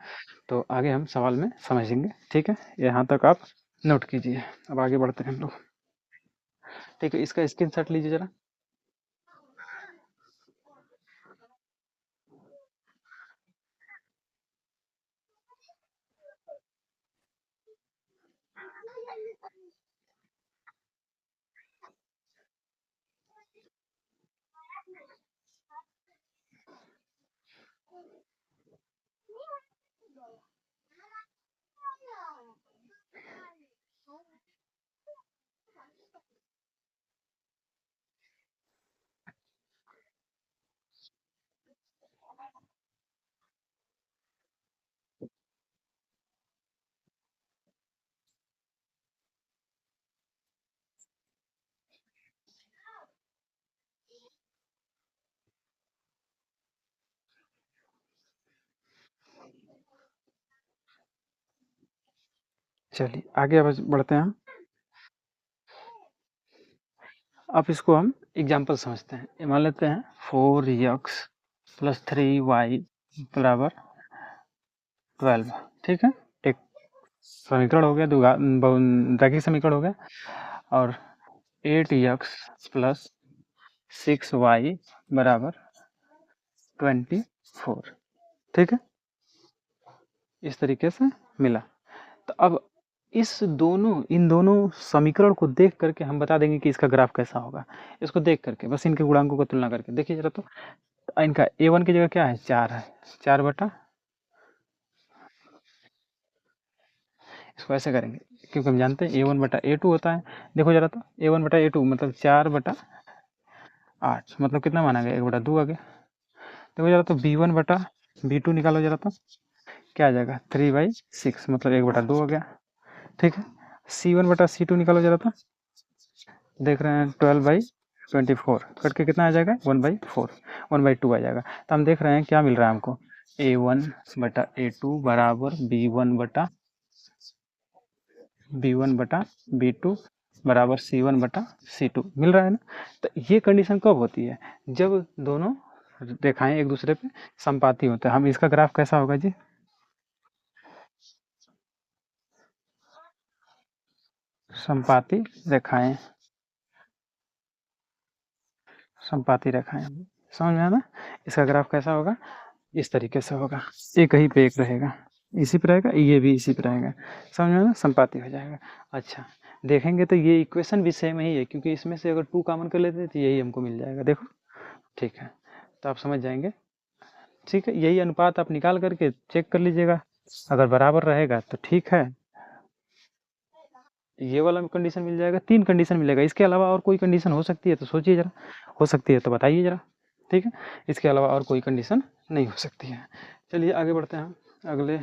तो आगे हम सवाल में समझेंगे, ठीक है? यहाँ तक आप नोट कीजिए। अब आगे बढ़ते हैं हम लोग, ठीक है? इसका स्क्रीनशॉट लीजिए जरा। चलिए आगे अब बढ़ते हैं हम। अब इसको हम एग्जाम्पल समझते हैं। ये मान लेते हैं 4x प्लस 3y बराबर 12, ठीक है? एक समीकरण हो गया, रैखिक समीकरण हो गया। और 8x प्लस 6y बराबर 24, ठीक है? इस तरीके से मिला। तो अब इन दोनों समीकरण को देख करके हम बता देंगे कि इसका ग्राफ कैसा होगा। इसको देख करके बस इनके गुणांकों को तुलना करके देखिए जरा, तो इनका A1 की जगह क्या है? 4 है, 4 बटा, इसको ऐसे करेंगे क्योंकि हम जानते हैं A1 बटा A2 होता है। देखो जरा, तो A1 बटा A2 मतलब 4 बटा 8, मतलब कितना माना गया? 1 बटा 2 आ गया। देखो जरा, तो B1 बटा B2 निकालो जरा, तो क्या आ जाएगा? 3/6, मतलब 1 बटा 2 आ गया, ठीक है? C1 बटा C2 निकालो जरा, तो देख रहे हैं 12/24 कट के कितना आ जाएगा? 1/4, 1/2 आ जाएगा। तो हम देख रहे हैं क्या मिल रहा है हमको? A1 बटा A2 बराबर B1 बटा B2 बराबर C1 बटा C2 मिल रहा है ना? तो ये कंडीशन कब होती है? जब दोनों रेखाएं एक दूसरे पे संपाती होते हैं। हम इसका ग्राफ कैसा होगा जी? संपाती रेखाएं, संपाती रेखाएं, समझ में आया ना? इसका ग्राफ कैसा होगा? इस तरीके से होगा, एक ही पे एक रहेगा, इसी पे रहेगा, ये भी इसी पे रहेगा, समझ में ना? संपाती हो जाएगा। अच्छा, देखेंगे तो ये इक्वेशन भी सेम ही है, क्योंकि इसमें से अगर 2 कॉमन कर लेते तो यही हमको मिल जाएगा, देखो, ठीक है? तो आप समझ जाएंगे, ठीक है? यही अनुपात आप निकाल करके चेक कर लीजिएगा, अगर बराबर रहेगा तो ठीक है, ये वाला कंडीशन मिल जाएगा, 3 कंडीशन मिलेगा। इसके अलावा और कोई कंडीशन हो सकती है तो सोचिए जरा, हो सकती है तो बताइए जरा, ठीक है? इसके अलावा और कोई कंडीशन नहीं हो सकती है। चलिए आगे बढ़ते हैं, अगले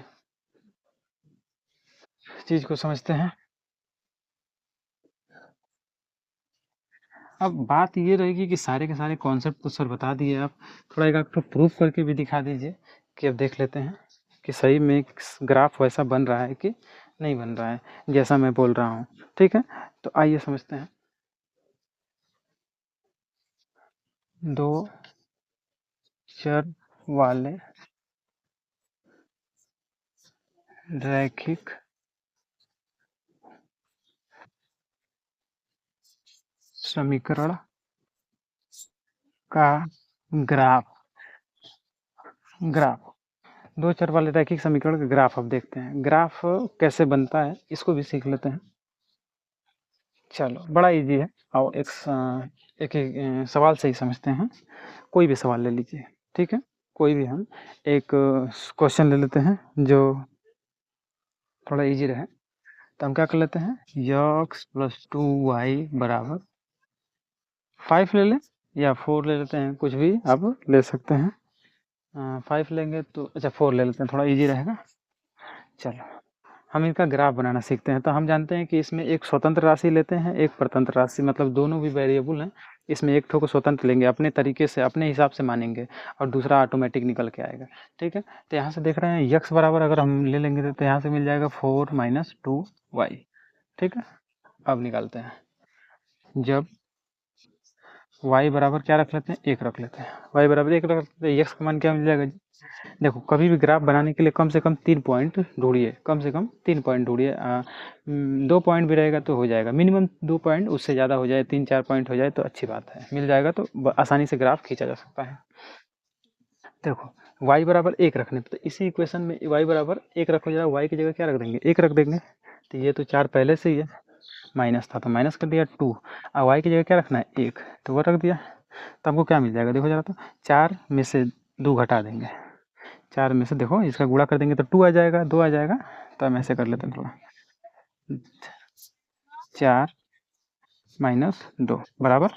चीज़ को समझते हैं। अब बात ये रहेगी कि सारे के सारे कॉन्सेप्ट तो सर बता दिए आप, थोड़ा एक आपको प्रूफ करके भी दिखा दीजिए कि अब देख लेते हैं कि सही में ग्राफ वैसा बन रहा है कि नहीं बन रहा है जैसा मैं बोल रहा हूँ, ठीक है? तो आइए समझते हैं। 2 चर वाले रैखिक समीकरण का ग्राफ ग्राफ दो चर वाले रैखिक समीकरण का ग्राफ अब देखते हैं। ग्राफ कैसे बनता है इसको भी सीख लेते हैं। चलो बड़ा इजी है। और एक सवाल से ही समझते हैं। कोई भी सवाल ले लीजिए, ठीक है। कोई भी हम एक क्वेश्चन ले लेते हैं जो थोड़ा इजी रहे। तो हम क्या कर लेते हैं, x प्लस 2y बराबर 5 ले लें या 4 ले लेते हैं, कुछ भी आप ले सकते हैं। 5 लेंगे तो अच्छा 4 ले लेते हैं, थोड़ा इजी रहेगा। चलो हम इनका ग्राफ बनाना सीखते हैं। तो हम जानते हैं कि इसमें एक स्वतंत्र राशि लेते हैं, एक परतंत्र राशि, मतलब दोनों भी वेरिएबल हैं। इसमें एक ठो को स्वतंत्र लेंगे, अपने तरीके से अपने हिसाब से मानेंगे, और दूसरा ऑटोमेटिक निकल के आएगा, ठीक है। तो यहाँ से देख रहे हैं यक्स बराबर अगर हम ले लेंगे तो यहाँ से मिल जाएगा 4 - 2y, ठीक है। अब निकालते हैं। जब y बराबर क्या रख लेते हैं, 1 रख लेते हैं। y बराबर 1 रख लेते हैं, यक्स का मान क्या मिल जाएगा जी। देखो कभी भी ग्राफ बनाने के लिए कम से कम 3 पॉइंट ढूंढिए, कम से कम 3 पॉइंट ढूंढिए। 2 पॉइंट भी रहेगा तो हो जाएगा, मिनिमम 2 पॉइंट, उससे ज़्यादा हो जाए 3-4 पॉइंट हो जाए तो अच्छी बात है, मिल जाएगा तो आसानी से ग्राफ खींचा जा सकता है। देखो y बराबर 1 रखने तो इसी इक्वेशन में y बराबर 1 रखो जरा, y की जगह क्या रख देंगे, 1 रख देंगे। तो ये तो 4 पहले से ही है, माइनस था तो माइनस कर दिया 2, और y की जगह क्या रखना है 1, तो वो रख दिया। तो हमको क्या मिल जाएगा, देखो जरा, तो 4 में से 2 घटा देंगे, 4 में से देखो इसका गुणा कर देंगे तो 2 आ जाएगा, 2 आ जाएगा। तो हम ऐसे कर लेते हैं थोड़ा, 4 - 2 बराबर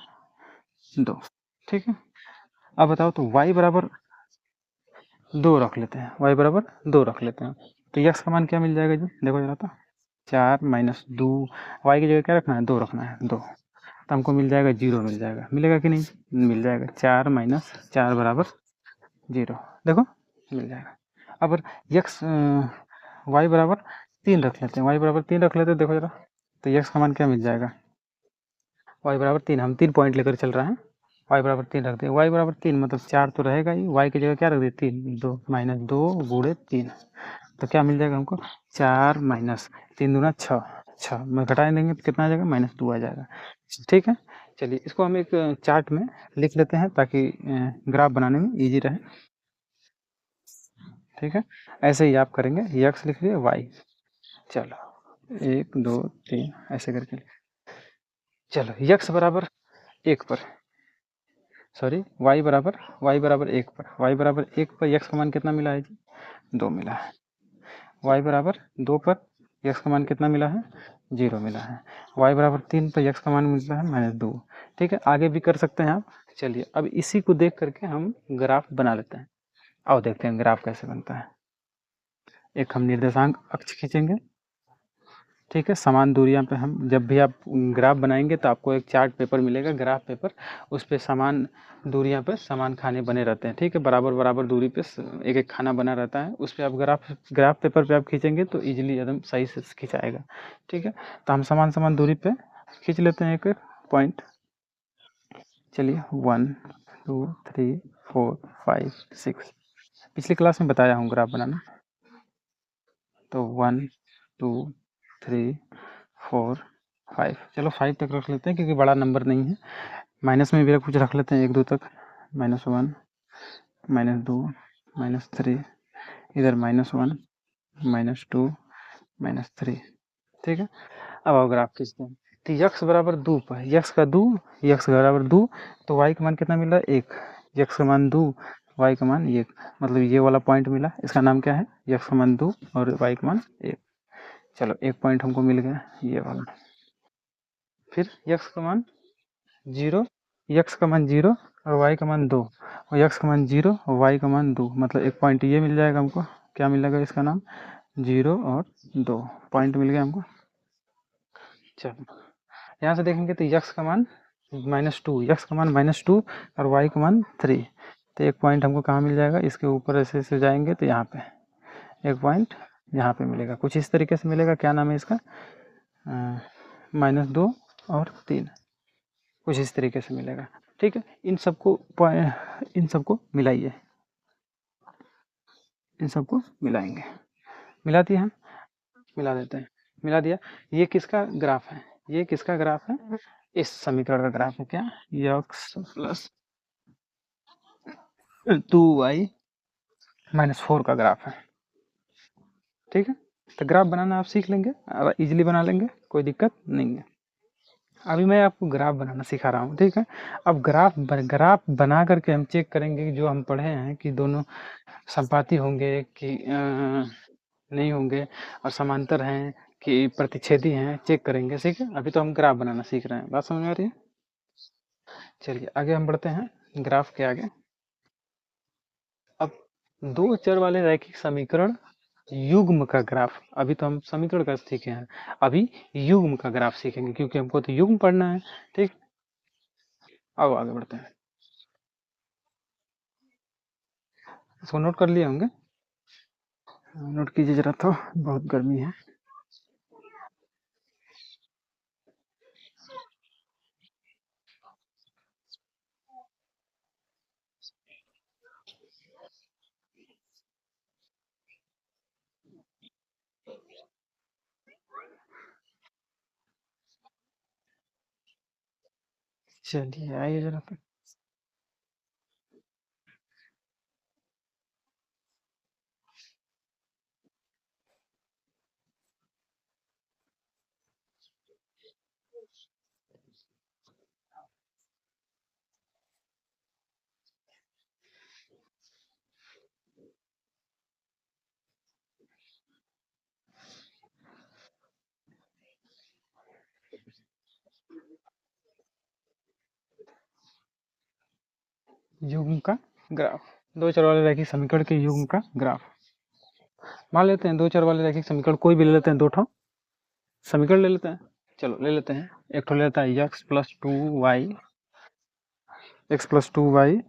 2, ठीक है। अब बताओ तो y बराबर 2 रख लेते हैं, y बराबर 2 रख लेते हैं। तो x का मान क्या मिल जाएगा जी, देखो जरा, तो 4 - 2, y की जगह क्या रखना है, 2 रखना है, 2। तो हमको मिल जाएगा 0, मिल जाएगा, मिलेगा कि नहीं, मिल जाएगा। 4 - 4 बराबर 0, देखो मिल जाएगा। अब x y बराबर 3 रख लेते हैं, y बराबर 3 रख लेते हैं, देखो जरा, तो x का मान क्या मिल जाएगा, y बराबर 3, हम 3 पॉइंट लेकर चल रहे हैं, y बराबर 3 रख दिए, y बराबर 3 मतलब 4 तो रहेगा ही, y की जगह क्या रख दिए 3, 2 - 2 गुणे 3, तो क्या मिल जाएगा हमको, 4 - 3 दूना 6, 6 में घटा देंगे तो कितना आ जाएगा, -2 आ जाएगा, ठीक है। चलिए इसको हम एक चार्ट में लिख लेते हैं ताकि ग्राफ बनाने में ईजी रहे, ठीक है। ऐसे ही आप करेंगे, x लिख दिए, y, चलो 1 2 3 ऐसे करके, चलो x बराबर 1 पर, सॉरी y बराबर 1 पर, y बराबर 1 पर x का मान कितना मिला है जी, 2 मिला है। y बराबर 2 पर x का मान कितना मिला है, 0 मिला है। y बराबर 3 पर x का मान मिलता है -2, ठीक है। आगे भी कर सकते हैं आप। चलिए अब इसी को देख करके हम ग्राफ बना लेते हैं। आओ देखते हैं ग्राफ कैसे बनता है। एक हम निर्देशांक अक्ष खींचेंगे, ठीक है। समान दूरियां पे हम जब भी आप ग्राफ बनाएंगे तो आपको एक चार्ट पेपर मिलेगा, ग्राफ पेपर, उस पे समान दूरियां पे समान खाने बने रहते हैं, ठीक है। बराबर बराबर दूरी पे एक एक खाना बना रहता है, उस पे आप ग्राफ पेपर पे आप खींचेंगे तो इजीली एकदम सही से खिंचाएगा, ठीक है। तो हम समान समान दूरी पे खींच लेते हैं एक एक पॉइंट। चलिए 1 2 3 4 5 6, पिछली क्लास में बताया हूँ ग्राफ बनाना। तो 1 2 3 4 5, चलो 5 तक रख लेते हैं क्योंकि बड़ा नंबर नहीं है। माइनस में भी कुछ रख लेते हैं 1 2 तक, -1 -2 -3, इधर -1 -2 -3, ठीक है। अब आओ ग्राफ खींचते हैं। तो यक्स बराबर 2 पर यक्स का 2, यक्स बराबर 2, तो वाई का मान कितना मिल रहा है 1, यक्स का मान 2, वाई का मान 1, मतलब ये वाला पॉइंट मिला, इसका नाम क्या है, यक्स का मान 2 और वाई का मान 1। चलो एक पॉइंट हमको मिल गया ये वाला। फिर यक्स का मान 0, यक्स का मान 0 और वाई का मान 2, और यक्स का मान 0 और वाई का मान 2, मतलब एक पॉइंट ये मिल जाएगा हमको, क्या मिलेगा इसका नाम, 0 और 2 पॉइंट मिल गया हमको। चलो यहाँ से देखेंगे तो यक्स का मान -2, यक्स का मान -2 और वाई का मान 3, तो एक पॉइंट हमको कहाँ मिल जाएगा, इसके ऊपर ऐसे ऐसे जाएंगे तो यहाँ पे एक पॉइंट यहाँ पे मिलेगा, कुछ इस तरीके से मिलेगा। क्या नाम है इसका, -2 और 3, कुछ इस तरीके से मिलेगा, ठीक है। इन सबको मिलाइए, इन सबको मिलाएंगे, मिला दिया हम, मिला देते हैं, मिला दिया। ये किसका ग्राफ है, ये किसका ग्राफ है, इस समीकरण का ग्राफ है क्या, x प्लस 2y-4 का ग्राफ है। ठीक है, तो ग्राफ बनाना आप सीख लेंगे, इजीली बना लेंगे, कोई दिक्कत नहीं है। अभी मैं आपको ग्राफ बनाना सिखा रहा हूँ, ठीक है। अब ग्राफ बना करके हम चेक करेंगे कि जो हम पढ़े हैं कि दोनों संपाती होंगे कि नहीं होंगे, और समांतर हैं कि प्रतिच्छेदी हैं, चेक करेंगे, ठीक है। अभी तो हम ग्राफ बनाना सीख रहे हैं, बात समझ में आ रही है। चलिए आगे हम बढ़ते हैं ग्राफ के आगे। अब दो चर वाले रैखिक समीकरण युग्म का ग्राफ, अभी तो हम समीकरण का सीखे हैं, अभी युग्म का ग्राफ सीखेंगे, क्योंकि हमको तो युग्म पढ़ना है, ठीक। अब आगे बढ़ते हैं, इसको नोट कर लिए होंगे, नोट कीजिए जरा, तो बहुत गर्मी है। चलिए आइए जरा, तो युग्म का ग्राफ, दो चर वाले रैखिक समीकरण के युग्म का ग्राफ। मान लेते हैं दो चर वाले रैखिक समीकरण कोई भी ले लेते हैं, दो ठो समीकरण ले लेते हैं, चलो ले लेते हैं। एक ठो ले लेता है x+2y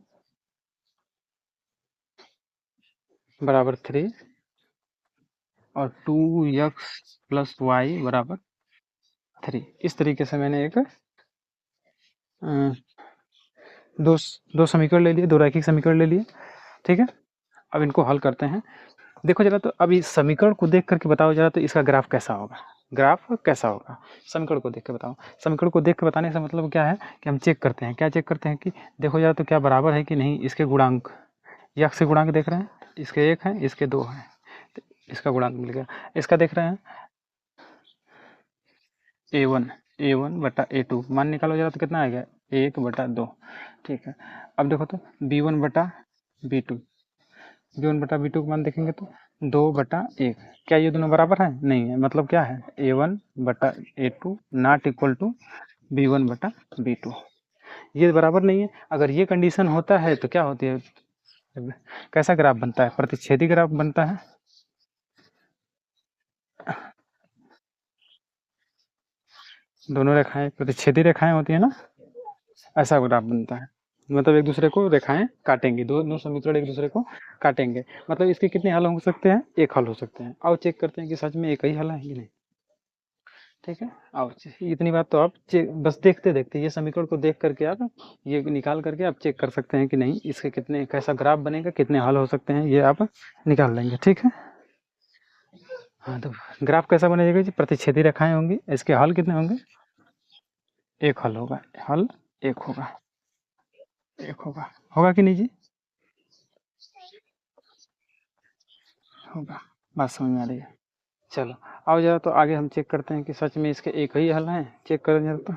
बराबर 3 और 2x+y बराबर 3। इस तरीके से मैंने एक दो समीकरण ले लिए, दो रैखिक समीकरण ले लिए, ठीक है। अब इनको हल करते हैं। देखो जरा, तो अब इस समीकरण को देख करके बताओ जरा, तो इसका ग्राफ कैसा होगा, ग्राफ कैसा होगा, समीकरण को देख के बताओ। समीकरण को देख के बताने का मतलब क्या है कि हम चेक करते हैं, क्या चेक करते हैं कि देखो जरा, तो क्या बराबर है कि नहीं, इसके गुणांक, यक्ष के गुणांक देख रहे हैं, इसके 1 है, इसके 2 है, तो इसका गुणांक मिल गया। इसका देख रहे हैं a1/a2, मान निकालो जरा, तो कितना आएगा 1/2, ठीक है। अब देखो तो b1/b2, b1/b2 का मान देखेंगे तो 2/1। क्या ये दोनों बराबर है, नहीं है, मतलब क्या है a1/a2 not equal to b1/b2, ये बराबर नहीं है। अगर ये कंडीशन होता है तो क्या होती है, कैसा ग्राफ बनता है, प्रतिच्छेदी ग्राफ बनता है। दोनों रेखाएं प्रतिच्छेदी रेखाएं होती है ना, ऐसा ग्राफ बनता है, मतलब एक दूसरे को रेखाएं काटेंगे, दोनों समीकरण एक दूसरे को काटेंगे। मतलब इसके कितने हल हो सकते हैं, एक हल हो सकते हैं। आओ चेक करते हैं कि सच में एक ही हल है कि नहीं, ठीक है। आओ, इतनी बात तो आप बस देखते देखते ये समीकरण को देख करके आप ये निकाल करके आप चेक कर सकते हैं कि नहीं, इसके कितने, कैसा ग्राफ बनेगा, कितने हल हो सकते हैं, ये आप निकाल लेंगे, ठीक है। हाँ, तो ग्राफ कैसा बनेगा जी, प्रतिच्छेदी रेखाएं होंगी, इसके हल कितने होंगे, एक हल होगा, हल एक होगा, एक होगा, होगा कि नहीं जी, होगा, बात समझ में आ रही है। चलो आओ जरा, तो आगे हम चेक करते हैं कि सच में इसके एक ही हल हैं, चेक करें जरा, तो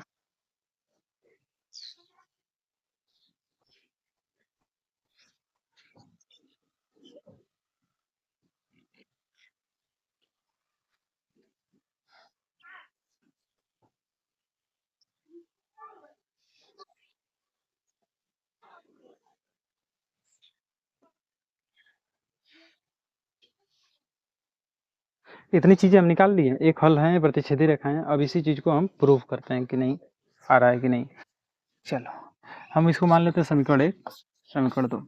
इतनी चीजें हम निकाल ली हैं, एक हल है, प्रतिच्छेदी रेखाएं, अब इसी चीज को हम प्रूव करते हैं कि नहीं आ रहा है कि नहीं। चलो हम इसको मान लेते हैं समीकरण 1, समीकरण 2।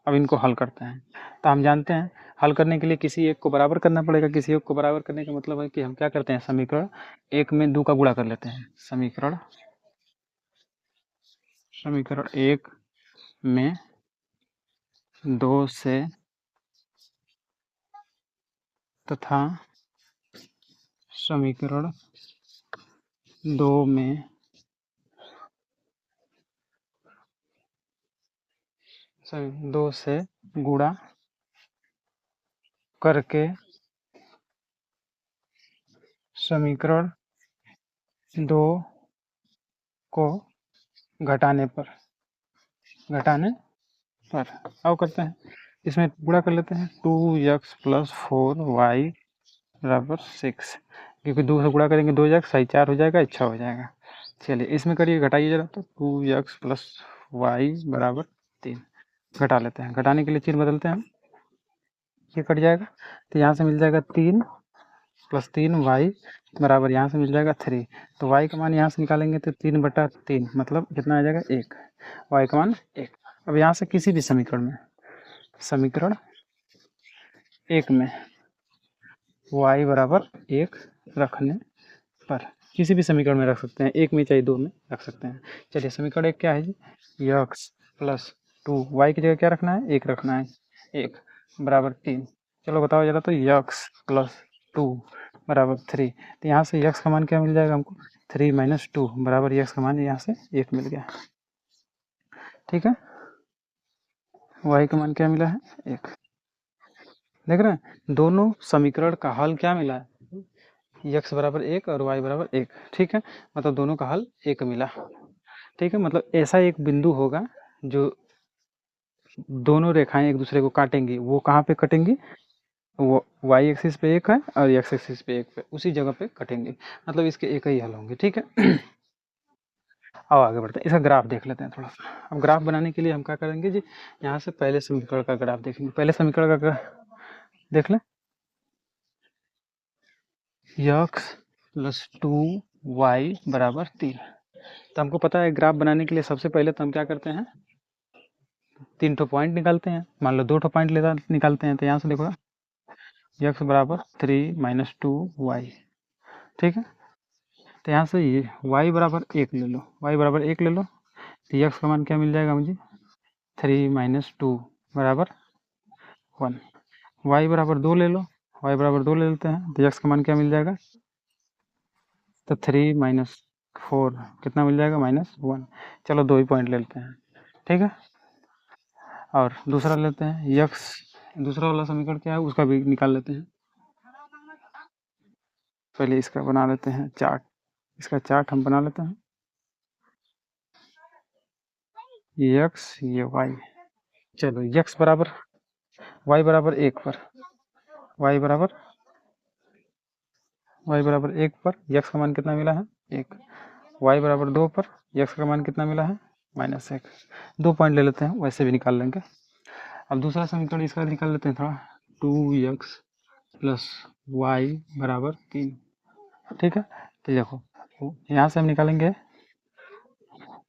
अब इनको हल करते हैं, तो हम जानते हैं हल करने के लिए किसी एक को बराबर करना पड़ेगा। किसी एक को बराबर करने का मतलब है कि हम क्या करते हैं, समीकरण 1 में 2 का गुणा कर लेते हैं, समीकरण 1 में 2 से तथा समीकरण 2 में सॉरी 2 से गुणा करके समीकरण 2 को घटाने पर अब करते हैं, इसमें गुणा कर लेते हैं 2x + 4y बराबर 6, क्योंकि 2 से गुणा करेंगे 2 जाएगा, सही 4 हो जाएगा, अच्छा हो जाएगा। चलिए इसमें करिए, घटाइए जरा, तो 2x + y बराबर 3 घटा लेते हैं। घटाने के लिए चिन्ह बदलते हैं, ये कट जाएगा, तो यहाँ से मिल जाएगा 3 + 3y बराबर यहाँ से मिल जाएगा 3। तो y का मान यहाँ से निकालेंगे तो 3/3 मतलब कितना आ जाएगा 1, y का मान 1। अब यहाँ से किसी भी समीकरण 1 में y बराबर 1 रखने पर, किसी भी समीकरण में रख सकते हैं, 1 में चाहे 2 में रख सकते हैं। चलिए समीकरण 1 क्या है जी, x + 2 y की जगह क्या रखना है, 1 रखना है, 1 बराबर 3। चलो बताओ जरा, तो x + 2 बराबर 3, तो यहाँ से x का मान क्या मिल जाएगा हमको, 3 - 2 बराबर x का मान यहाँ से 1 मिल गया। ठीक है, y का मान क्या मिला है, 1। देख रहे हैं, दोनों समीकरण का हल क्या मिला है, x बराबर 1 और y बराबर 1। ठीक है, मतलब दोनों का हल 1 मिला। ठीक है, मतलब ऐसा एक बिंदु होगा जो दोनों रेखाएं एक दूसरे को काटेंगी, वो कहाँ पे कटेंगी, वो y एक्सिस पे 1 है और x एक्सिस पे 1 पे, उसी जगह पे कटेंगे, मतलब इसके एक ही हल होंगे। ठीक है, अब आगे बढ़ते हैं, इसका ग्राफ देख लेते हैं थोड़ा सा। अब ग्राफ बनाने के लिए हम क्या करेंगे जी, यहाँ से पहले समीकरण का ग्राफ देखेंगे। पहले समीकरण का ग्राफ देख लें, x + 2y बराबर 3। तो हमको पता है ग्राफ बनाने के लिए सबसे पहले तो हम क्या करते हैं, 3 ठो पॉइंट निकालते हैं। मान लो 2 ठो पॉइंट निकालते हैं, तो यहाँ से देखो x बराबर 3 - 2y। ठीक है, तो यहाँ से ये y बराबर 1 ले लो, तो x का मान क्या मिल जाएगा मुझे, 3 - 2 बराबर 1। y बराबर 2 ले लो, y बराबर 2 ले लेते हैं, तो x का मान क्या मिल जाएगा, तो 3 - 4 कितना मिल जाएगा, -1। चलो 2 ही पॉइंट ले लेते हैं। ठीक है, और दूसरा लेते हैं x, दूसरा वाला समीकरण क्या है उसका भी निकाल लेते हैं। पहले इसका बना लेते हैं चार्ट, इसका चार्ट हम बना लेते हैं, ये x ये y। चलो x बराबर y बराबर 1 पर, y बराबर 1 पर x का मान कितना मिला है, 1। y बराबर 2 पर x का मान कितना मिला है, -1। 2 पॉइंट ले लेते हैं, वैसे भी निकाल लेंगे। अब दूसरा समीकरण इसका निकाल लेते हैं थोड़ा, 2x + y बराबर 3। ठीक है, तो देखो यहाँ से हम निकालेंगे,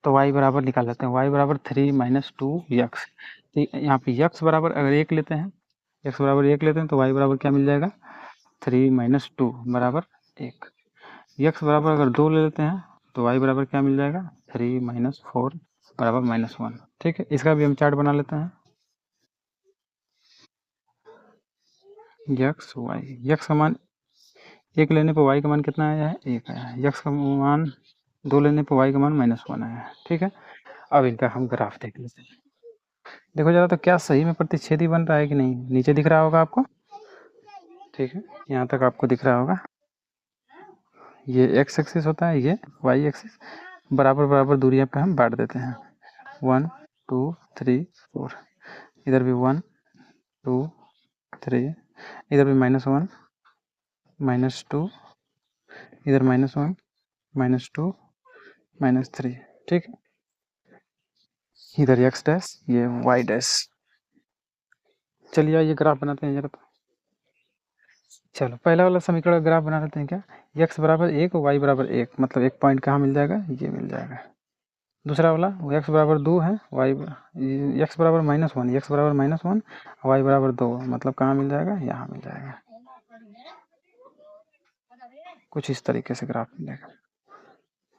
तो y बराबर निकाल लेते हैं, y बराबर 3 - 2x। तो यहाँ पे x बराबर अगर 1 लेते हैं, तो y बराबर क्या मिल जाएगा, 3 - 2 बराबर 1। x बराबर अगर 2 ले लेते हैं, तो y बराबर क्या मिल जाएगा, 3 - 4 बराबर -1। ठीक है, इसका भी हम चार्ट बना लेते हैं, x y, x का मान 1 लेने पर y का मान कितना आया है, 1 आया है। x का मान 2 लेने पर y का मान -1 आया है। ठीक है, अब इनका हम ग्राफ देख लेते हैं। देखो जरा, तो क्या सही में प्रतिच्छेदी बन रहा है कि नहीं, नीचे दिख रहा होगा आपको। ठीक है, यहाँ तक आपको दिख रहा होगा, ये x एक्सिस होता है, ये y एक्सिस, बराबर बराबर दूरियां पे हम बांट देते हैं, 1 2 3 4, इधर भी 1 2 3, इधर भी -1 -2, इधर -1 -2 -3। ठीक है, इधर x डैश, ये y डैश। चलिए ये ग्राफ बनाते हैं जरा, तो चलो पहला वाला समीकरण ग्राफ बना लेते हैं क्या, x बराबर 1 y बराबर 1, मतलब एक पॉइंट कहाँ मिल जाएगा, ये मिल जाएगा। दूसरा वाला x बराबर 2 है, x बराबर -1, x बराबर -1, y बराबर 2, मतलब कहाँ मिल जाएगा, यहाँ मिल जाएगा। कुछ इस तरीके से ग्राफ मिलेगा।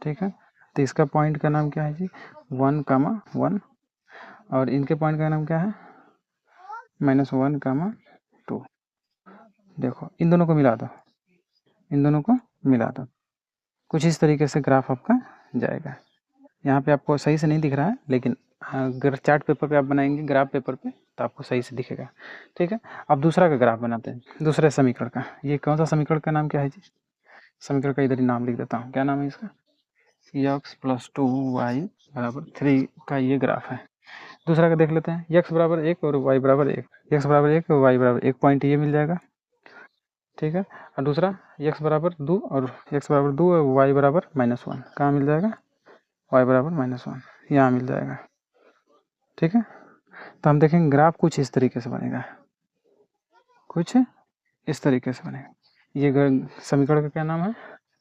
ठीक है, तो इसका पॉइंट का नाम क्या है जी, 1, 1, और इनके पॉइंट का नाम क्या है, -1, 2। देखो इन दोनों को मिला दो, इन दोनों को मिला दो, कुछ इस तरीके से ग्राफ आपका जाएगा। यहाँ पे आपको सही से नहीं दिख रहा है, लेकिन अगर चार्ट पेपर पे आप बनाएंगे, ग्राफ पेपर पे, तो आपको सही से दिखेगा। ठीक है, अब दूसरा का ग्राफ बनाते हैं, दूसरे समीकरण का। ये कौन सा समीकरण का नाम क्या है जी? समीकरण का इधर ही नाम लिख देता हूँ, क्या नाम है इसका? x + 2y = 3 का ये ग्राफ है। दूसरा का देख लेते हैं, x = 1 और y = 1, x = 1 और y = 1 पॉइंट ये मिल जाएगा। ठीक है, और दूसरा x = 2 और x = 2 और y = -1, कहाँ मिल जाएगा? y = -1, यहाँ मिल जाएगा। ठीक है, तो हम देखेंगे ग्राफ कुछ इस तरीके से बनेगा, कुछ इस तरीके से बनेगा। ये समीकरण का क्या नाम है?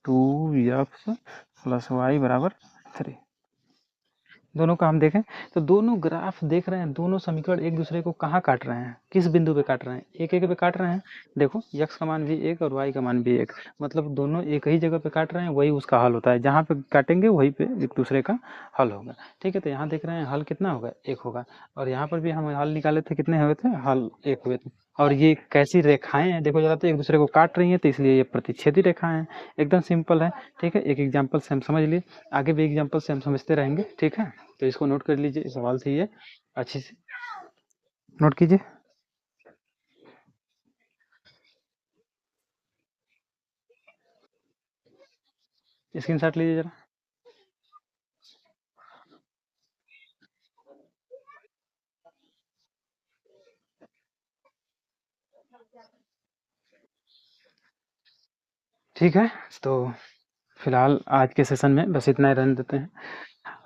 2x + y = 3। दोनों का हम देखें तो दोनों ग्राफ देख रहे हैं, दोनों समीकरण एक दूसरे को कहाँ काट रहे हैं, किस बिंदु पे काट रहे हैं? एक एक पे काट रहे हैं। देखो x का मान भी 1 और y का मान भी 1, मतलब दोनों एक ही जगह पे काट रहे हैं, वही उसका हल होता है। जहाँ पे काटेंगे वहीं पे एक दूसरे का हल होगा। ठीक है, तो यहाँ देख रहे हैं हल कितना होगा? 1 होगा। और यहाँ पर भी हम हल निकाले थे, कितने हुए थे? हल 1 हुए थे। और ये कैसी रेखाएं हैं देखो जरा, तो एक दूसरे को काट रही हैं, तो इसलिए ये प्रतिच्छेदी रेखाएं हैं। एकदम सिंपल है। ठीक है, एक एग्जाम्पल से हम समझ लिए, आगे भी एग्जाम्पल से हम समझते रहेंगे। ठीक है, तो इसको नोट कर लीजिए, सवाल थी ये, अच्छे से नोट कीजिए, स्क्रीनशॉट लीजिए जरा। ठीक है, तो फिलहाल आज के सेशन में बस इतना ही रहने देते हैं।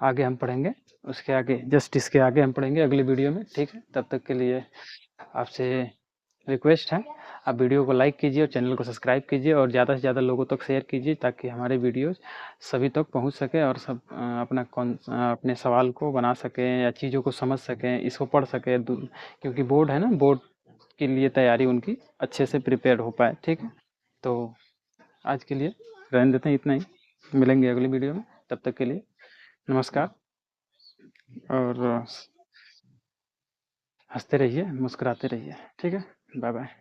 आगे हम पढ़ेंगे, उसके आगे जस्ट इसके आगे हम पढ़ेंगे अगली वीडियो में। ठीक है, तब तक के लिए आपसे रिक्वेस्ट है, आप वीडियो को लाइक कीजिए और चैनल को सब्सक्राइब कीजिए और ज़्यादा से ज़्यादा लोगों तक शेयर कीजिए, ताकि हमारे वीडियोज़ सभी तक पहुंच सके और सब अपने सवाल को बना सकें या चीज़ों को समझ सकें, इसको पढ़ सकें। क्योंकि बोर्ड है ना, बोर्ड के लिए तैयारी उनकी अच्छे से प्रिपेयर हो पाए। ठीक है, तो आज के लिए रहने देते हैं इतना ही, मिलेंगे अगली वीडियो में, तब तक के लिए नमस्कार। और हंसते रहिए, मुस्कुराते रहिए। ठीक है, बाय बाय।